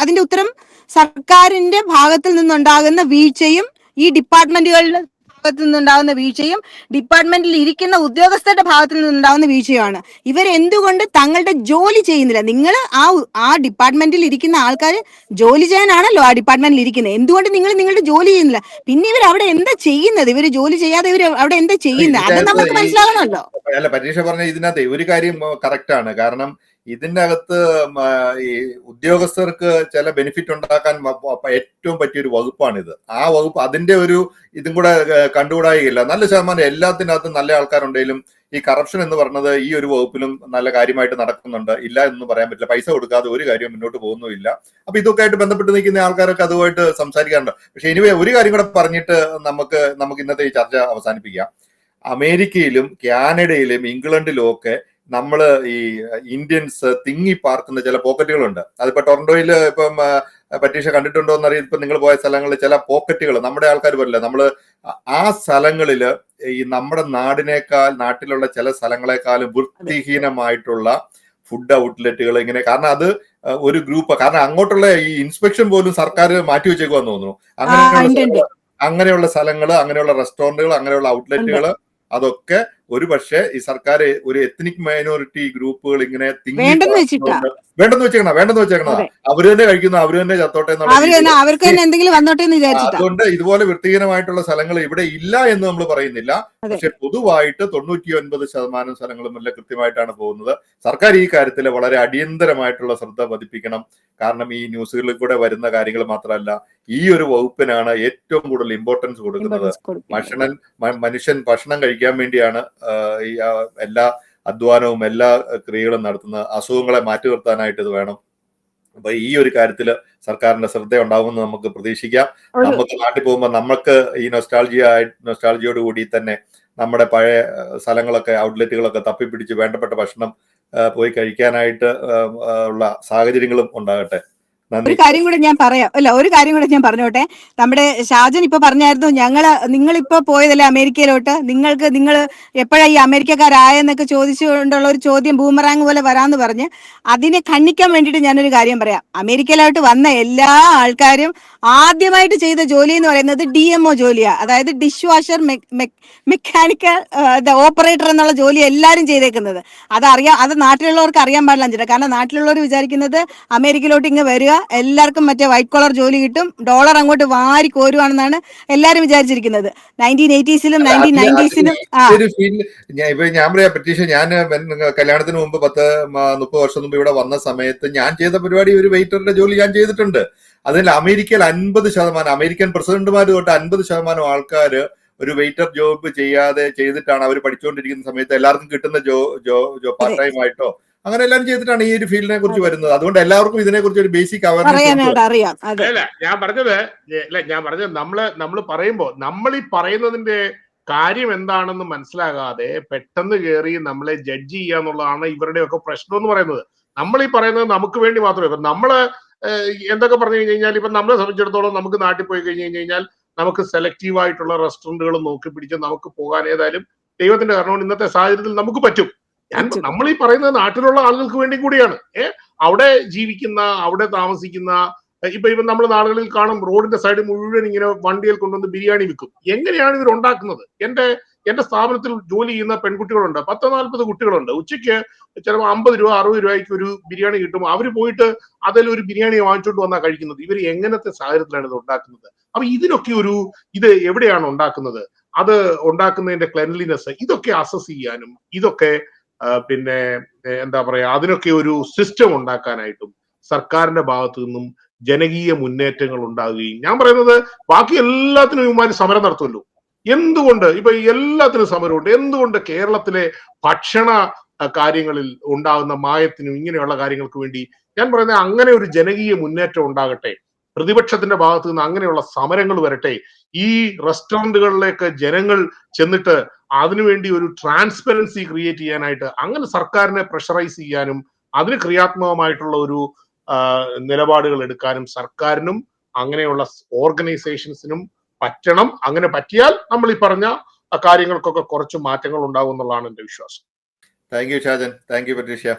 അതിന്റെ ഉത്തരം സർക്കാരിന്റെ ഭാഗത്തിൽ നിന്നുണ്ടാകുന്ന വീഴ്ചയും ഈ ഡിപ്പാർട്ട്മെന്റുകളുടെ ഭാഗത്തു നിന്നുണ്ടാകുന്ന വീഴ്ചയും ഡിപ്പാർട്ട്മെന്റിൽ ഇരിക്കുന്ന ഉദ്യോഗസ്ഥരുടെ ഭാഗത്തു നിന്നുണ്ടാകുന്ന വീഴ്ചയുമാണ്. ഇവരെന്തുകൊണ്ട് തങ്ങളുടെ ജോലി ചെയ്യുന്നില്ല? നിങ്ങൾ ആ ഡിപ്പാർട്ട്മെന്റിൽ ഇരിക്കുന്ന ആൾക്കാർ ജോലി ചെയ്യാനാണല്ലോ ആ ഡിപ്പാർട്ട്മെന്റിൽ ഇരിക്കുന്നത്. എന്തുകൊണ്ട് നിങ്ങൾ നിങ്ങളുടെ ജോലി ചെയ്യുന്നില്ല? പിന്നെ ഇവർ അവിടെ എന്താ ചെയ്യുന്നത്? ഇവര് ജോലി ചെയ്യാതെ ഇവർ അവിടെ എന്താ ചെയ്യുന്നത്? അത് നമുക്ക് മനസ്സിലാകണമല്ലോ. അല്ല, പരീക്ഷ പറഞ്ഞ ഇതിനകത്ത് ഒരു കാര്യം കറക്റ്റ് ആണ്. കാരണം ഇതിന്റെ അകത്ത് ഈ ഉദ്യോഗസ്ഥർക്ക് ചില ബെനിഫിറ്റ് ഉണ്ടാക്കാൻ ഏറ്റവും പറ്റിയൊരു വകുപ്പാണിത്. ആ വകുപ്പ് അതിന്റെ ഒരു ഇതും കൂടെ കണ്ടുകൂടായില്ല. നല്ല ശതമാനം എല്ലാത്തിനകത്തും നല്ല ആൾക്കാരുണ്ടെങ്കിലും ഈ കറപ്ഷൻ എന്ന് പറഞ്ഞത് ഈ ഒരു വകുപ്പിലും നല്ല കാര്യമായിട്ട് നടക്കുന്നുണ്ട്. ഇല്ല എന്ന് പറയാൻ പറ്റില്ല. പൈസ കൊടുക്കാതെ ഒരു കാര്യവും മുന്നോട്ട് പോകുന്നുമില്ല. അപ്പൊ ഇതൊക്കെ ആയിട്ട് ബന്ധപ്പെട്ട് നിൽക്കുന്ന ആൾക്കാരൊക്കെ അതുമായിട്ട് സംസാരിക്കാറുണ്ട്. പക്ഷെ എനിവേ ഒരു കാര്യം കൂടെ പറഞ്ഞിട്ട് നമുക്ക് ഇന്നത്തെ ഈ ചർച്ച അവസാനിപ്പിക്കാം. അമേരിക്കയിലും കാനഡയിലും ഇംഗ്ലണ്ടിലും ഒക്കെ നമ്മള് ഈ ഇന്ത്യൻസ് തിങ്ങി പാർക്കുന്ന ചില പോക്കറ്റുകളുണ്ട്. അതിപ്പോ ടൊറന്റോയില് ഇപ്പം പരീക്ഷ കണ്ടിട്ടുണ്ടോ എന്നറിയാം. ഇപ്പൊ നിങ്ങൾ പോയ സ്ഥലങ്ങളിൽ ചില പോക്കറ്റുകൾ നമ്മുടെ ആൾക്കാർ പറയില്ല, നമ്മള് ആ സ്ഥലങ്ങളില് ഈ നമ്മുടെ നാട്ടിലുള്ള ചില സ്ഥലങ്ങളെക്കാളും വൃത്തിഹീനമായിട്ടുള്ള ഫുഡ് ഔട്ട്ലെറ്റുകൾ ഇങ്ങനെ. കാരണം അത് ഒരു ഗ്രൂപ്പ്, കാരണം അങ്ങോട്ടുള്ള ഈ ഇൻസ്പെക്ഷൻ പോലും സർക്കാർ മാറ്റി വെച്ചേക്കുവാന്ന് തോന്നുന്നു. അങ്ങനെയുള്ള സ്ഥലങ്ങള്, അങ്ങനെയുള്ള റെസ്റ്റോറന്റുകൾ, അങ്ങനെയുള്ള ഔട്ട്ലെറ്റുകൾ, അതൊക്കെ ഒരു പക്ഷേ ഈ സർക്കാർ ഒരു എത്നിക് മൈനോറിറ്റി ഗ്രൂപ്പുകൾ ഇങ്ങനെ വേണ്ടെന്ന് വെച്ചേക്കണ അവര് തന്നെ കഴിക്കുന്ന അവര് തന്നെ ചത്തോട്ടെ എന്നുള്ള. അതുകൊണ്ട് ഇതുപോലെ വൃത്തിഹീനമായിട്ടുള്ള സ്ഥലങ്ങൾ ഇവിടെ ഇല്ല എന്ന് നമ്മൾ പറയുന്നില്ല. പക്ഷെ പൊതുവായിട്ട് 99% സ്ഥലങ്ങളും എല്ലാം കൃത്യമായിട്ടാണ് പോകുന്നത്. സർക്കാർ ഈ കാര്യത്തിൽ വളരെ അടിയന്തരമായിട്ടുള്ള ശ്രദ്ധ പതിപ്പിക്കണം. കാരണം ഈ ന്യൂസുകളിൽ കൂടെ വരുന്ന കാര്യങ്ങൾ മാത്രമല്ല, ഈ ഒരു വകുപ്പിനാണ് ഏറ്റവും കൂടുതൽ ഇമ്പോർട്ടൻസ് കൊടുക്കുന്നത്. മനുഷ്യൻ ഭക്ഷണം കഴിക്കാൻ വേണ്ടിയാണ് ഈ എല്ലാ അധ്വാനവും എല്ലാ ക്രിയകളും നടത്തുന്നത്. അസുഖങ്ങളെ മാറ്റി നിർത്താനായിട്ട് ഇത് വേണം. അപ്പൊ ഈ ഒരു കാര്യത്തില് സർക്കാരിന്റെ ശ്രദ്ധ ഉണ്ടാവുമെന്ന് നമുക്ക് പ്രതീക്ഷിക്കാം. നമുക്ക് നാട്ടിൽ പോകുമ്പോൾ നമുക്ക് ഈ നൊസ്റ്റാൾജിയോട് കൂടി തന്നെ നമ്മുടെ പഴയ സ്ഥലങ്ങളൊക്കെ, ഔട്ട്ലെറ്റുകളൊക്കെ തപ്പിപ്പിടിച്ച് വേണ്ടപ്പെട്ട ഭക്ഷണം പോയി കഴിക്കാനായിട്ട് ഉള്ള സാഹചര്യങ്ങളും ഉണ്ടാകട്ടെ. ഒരു കാര്യം കൂടെ ഞാൻ പറയാം, ഒരു കാര്യം കൂടെ ഞാൻ പറഞ്ഞോട്ടെ. നമ്മുടെ ഷാജൻ ഇപ്പൊ പറഞ്ഞായിരുന്നു, നിങ്ങളിപ്പോ പോയതല്ലേ അമേരിക്കയിലോട്ട്, നിങ്ങൾ എപ്പോഴാ ഈ അമേരിക്കക്കാരായെന്നൊക്കെ ചോദിച്ചുകൊണ്ടുള്ള ഒരു ചോദ്യം ബൂമറാങ് പോലെ വരാന്ന് പറഞ്ഞ് അതിനെ ഖണ്ഡിക്കാൻ വേണ്ടിയിട്ട് ഞാനൊരു കാര്യം പറയാം. അമേരിക്കയിലോട്ട് വന്ന എല്ലാ ആൾക്കാരും ആദ്യമായിട്ട് ചെയ്ത ജോലി എന്ന് പറയുന്നത് DMO ജോലിയാ. അതായത് ഡിഷ് വാഷർ, മെക്കാനിക്കൽ ഓപ്പറേറ്റർ എന്നുള്ള ജോലി എല്ലാവരും ചെയ്തേക്കുന്നത്. അത് നാട്ടിലുള്ളവർക്ക് അറിയാൻ പാടില്ല. കാരണം നാട്ടിലുള്ളവർ വിചാരിക്കുന്നത് അമേരിക്കയിലോട്ട് ഇങ്ങ് വരിക, എല്ലാവർക്കും മറ്റേ വൈറ്റ് കോളർ ജോലി കിട്ടും, ഡോളർ അങ്ങോട്ട് വാരി കോരുവാണെന്നാണ് എല്ലാരും വിചാരിച്ചിരിക്കുന്നത്. 1980s-ലും 1990s-ലും ഞാൻ പറയാം പ്രതീക്ഷ, ഞാൻ കല്യാണത്തിന് മുമ്പ് 10-30 വർഷം മുമ്പ് ഇവിടെ വന്ന സമയത്ത് ഞാൻ ചെയ്ത പരിപാടി ഒരു വെയിറ്ററിന്റെ ജോലി ഞാൻ ചെയ്തിട്ടുണ്ട്. അതിൽ അമേരിക്കയിൽ 50%, അമേരിക്കൻ പ്രസിഡന്റുമാർ തൊട്ട് 50% ആൾക്കാർ ഒരു വെയിറ്റർ ജോബ് ചെയ്തിട്ടാണ് അവർ പഠിച്ചുകൊണ്ടിരിക്കുന്ന സമയത്ത് എല്ലാവർക്കും കിട്ടുന്ന പാർട്ട് ടൈം ആയിട്ടോ അങ്ങനെ എല്ലാവരും ചെയ്തിട്ടാണ് ഈ ഒരു ഫീൽഡിനെ കുറിച്ച് വരുന്നത്. അതുകൊണ്ട് എല്ലാവർക്കും ഇതിനെ കുറിച്ച് ഒരു ബേസിക് അവയർനെസ് അറിയാം. ഞാൻ പറഞ്ഞത് നമ്മള് പറയുമ്പോ നമ്മൾ ഈ പറയുന്നതിന്റെ കാര്യം എന്താണെന്ന് മനസ്സിലാകാതെ പെട്ടെന്ന് കയറി നമ്മളെ ജഡ്ജ് ചെയ്യുക എന്നുള്ളതാണ് ഇവരുടെയൊക്കെ പ്രശ്നം എന്ന് പറയുന്നത്. നമ്മൾ ഈ പറയുന്നത് നമുക്ക് വേണ്ടി മാത്രമേ. ഇപ്പൊ നമ്മള് എന്തൊക്കെ പറഞ്ഞു കഴിഞ്ഞാൽ, ഇപ്പൊ നമ്മളെ സംബന്ധിച്ചിടത്തോളം നമുക്ക് നാട്ടിൽ പോയി കഴിഞ്ഞാൽ നമുക്ക് സെലക്റ്റീവ് ആയിട്ടുള്ള റെസ്റ്റോറന്റുകൾ നോക്കി പിടിച്ച് നമുക്ക് പോകാൻ ഏതായാലും ദൈവത്തിന്റെ കാരണം ഇന്നത്തെ സാഹചര്യത്തിൽ നമുക്ക് പറ്റും. നമ്മൾ ഈ പറയുന്നത് നാട്ടിലുള്ള ആളുകൾക്ക് വേണ്ടി കൂടിയാണ്. അവിടെ ജീവിക്കുന്ന, അവിടെ താമസിക്കുന്ന, ഇപ്പൊ നമ്മൾ നാടുകളിൽ കാണും, റോഡിന്റെ സൈഡ് മുഴുവൻ ഇങ്ങനെ വണ്ടിയിൽ കൊണ്ടുവന്ന് ബിരിയാണി വിൽക്കും. എങ്ങനെയാണ് ഇവർ ഉണ്ടാക്കുന്നത്? എന്റെ സ്ഥാപനത്തിൽ ജോലി ചെയ്യുന്ന പെൺകുട്ടികളുണ്ട്, 10-40 കുട്ടികളുണ്ട്. ഉച്ചയ്ക്ക് ചിലപ്പോൾ 50 രൂപ 60 രൂപയ്ക്ക് ഒരു ബിരിയാണി കിട്ടും. അവർ പോയിട്ട് അതിൽ ഒരു ബിരിയാണി വാങ്ങിച്ചോണ്ട് വന്നാ കഴിക്കുന്നത്. ഇവർ എങ്ങനത്തെ സാഹചര്യത്തിലാണ് ഇത് ഉണ്ടാക്കുന്നത്? അപ്പൊ ഇതിനൊക്കെ ഇത് എവിടെയാണ് ഉണ്ടാക്കുന്നത്, അത് ഉണ്ടാക്കുന്നതിന്റെ ക്ലെൻലിനെസ്, ഇതൊക്കെ അസസ് ചെയ്യാനും ഇതൊക്കെ പിന്നെ എന്താ പറയാ, അതിനൊക്കെ ഒരു സിസ്റ്റം ഉണ്ടാക്കാനായിട്ടും സർക്കാരിന്റെ ഭാഗത്തു നിന്നും ജനകീയ മുന്നേറ്റങ്ങൾ ഉണ്ടാകുകയും, ഞാൻ പറയുന്നത് ബാക്കി എല്ലാത്തിനും ഇവന്മാര് സമരം നടത്തുമല്ലോ. എന്തുകൊണ്ട് ഇപ്പൊ എല്ലാത്തിനും സമരമുണ്ട്? എന്തുകൊണ്ട് കേരളത്തിലെ ഭക്ഷണ കാര്യങ്ങളിൽ ഉണ്ടാകുന്ന മായത്തിനും ഇങ്ങനെയുള്ള കാര്യങ്ങൾക്ക് വേണ്ടി ഞാൻ പറയുന്നത് അങ്ങനെ ഒരു ജനകീയ മുന്നേറ്റം ഉണ്ടാകട്ടെ. പ്രതിപക്ഷത്തിന്റെ ഭാഗത്തു നിന്ന് അങ്ങനെയുള്ള സമരങ്ങൾ വരട്ടെ. ഈ റെസ്റ്റോറന്റുകളിലേക്ക് ജനങ്ങൾ ചെന്നിട്ട് അതിനുവേണ്ടി ഒരു ട്രാൻസ്പെറൻസി ക്രിയേറ്റ് ചെയ്യാനായിട്ട് അങ്ങനെ സർക്കാരിനെ പ്രഷറൈസ് ചെയ്യാനും അതിന് ക്രിയാത്മകമായിട്ടുള്ള ഒരു നിലപാടുകൾ എടുക്കാനും സർക്കാരിനും അങ്ങനെയുള്ള ഓർഗനൈസേഷൻസിനും പറ്റണം. അങ്ങനെ പറ്റിയാൽ നമ്മൾ ഈ പറഞ്ഞ കാര്യങ്ങൾക്കൊക്കെ കുറച്ച് മാറ്റങ്ങൾ ഉണ്ടാകും എന്നുള്ളതാണ് എന്റെ വിശ്വാസം. Thank you Shajan. Thank you Patricia.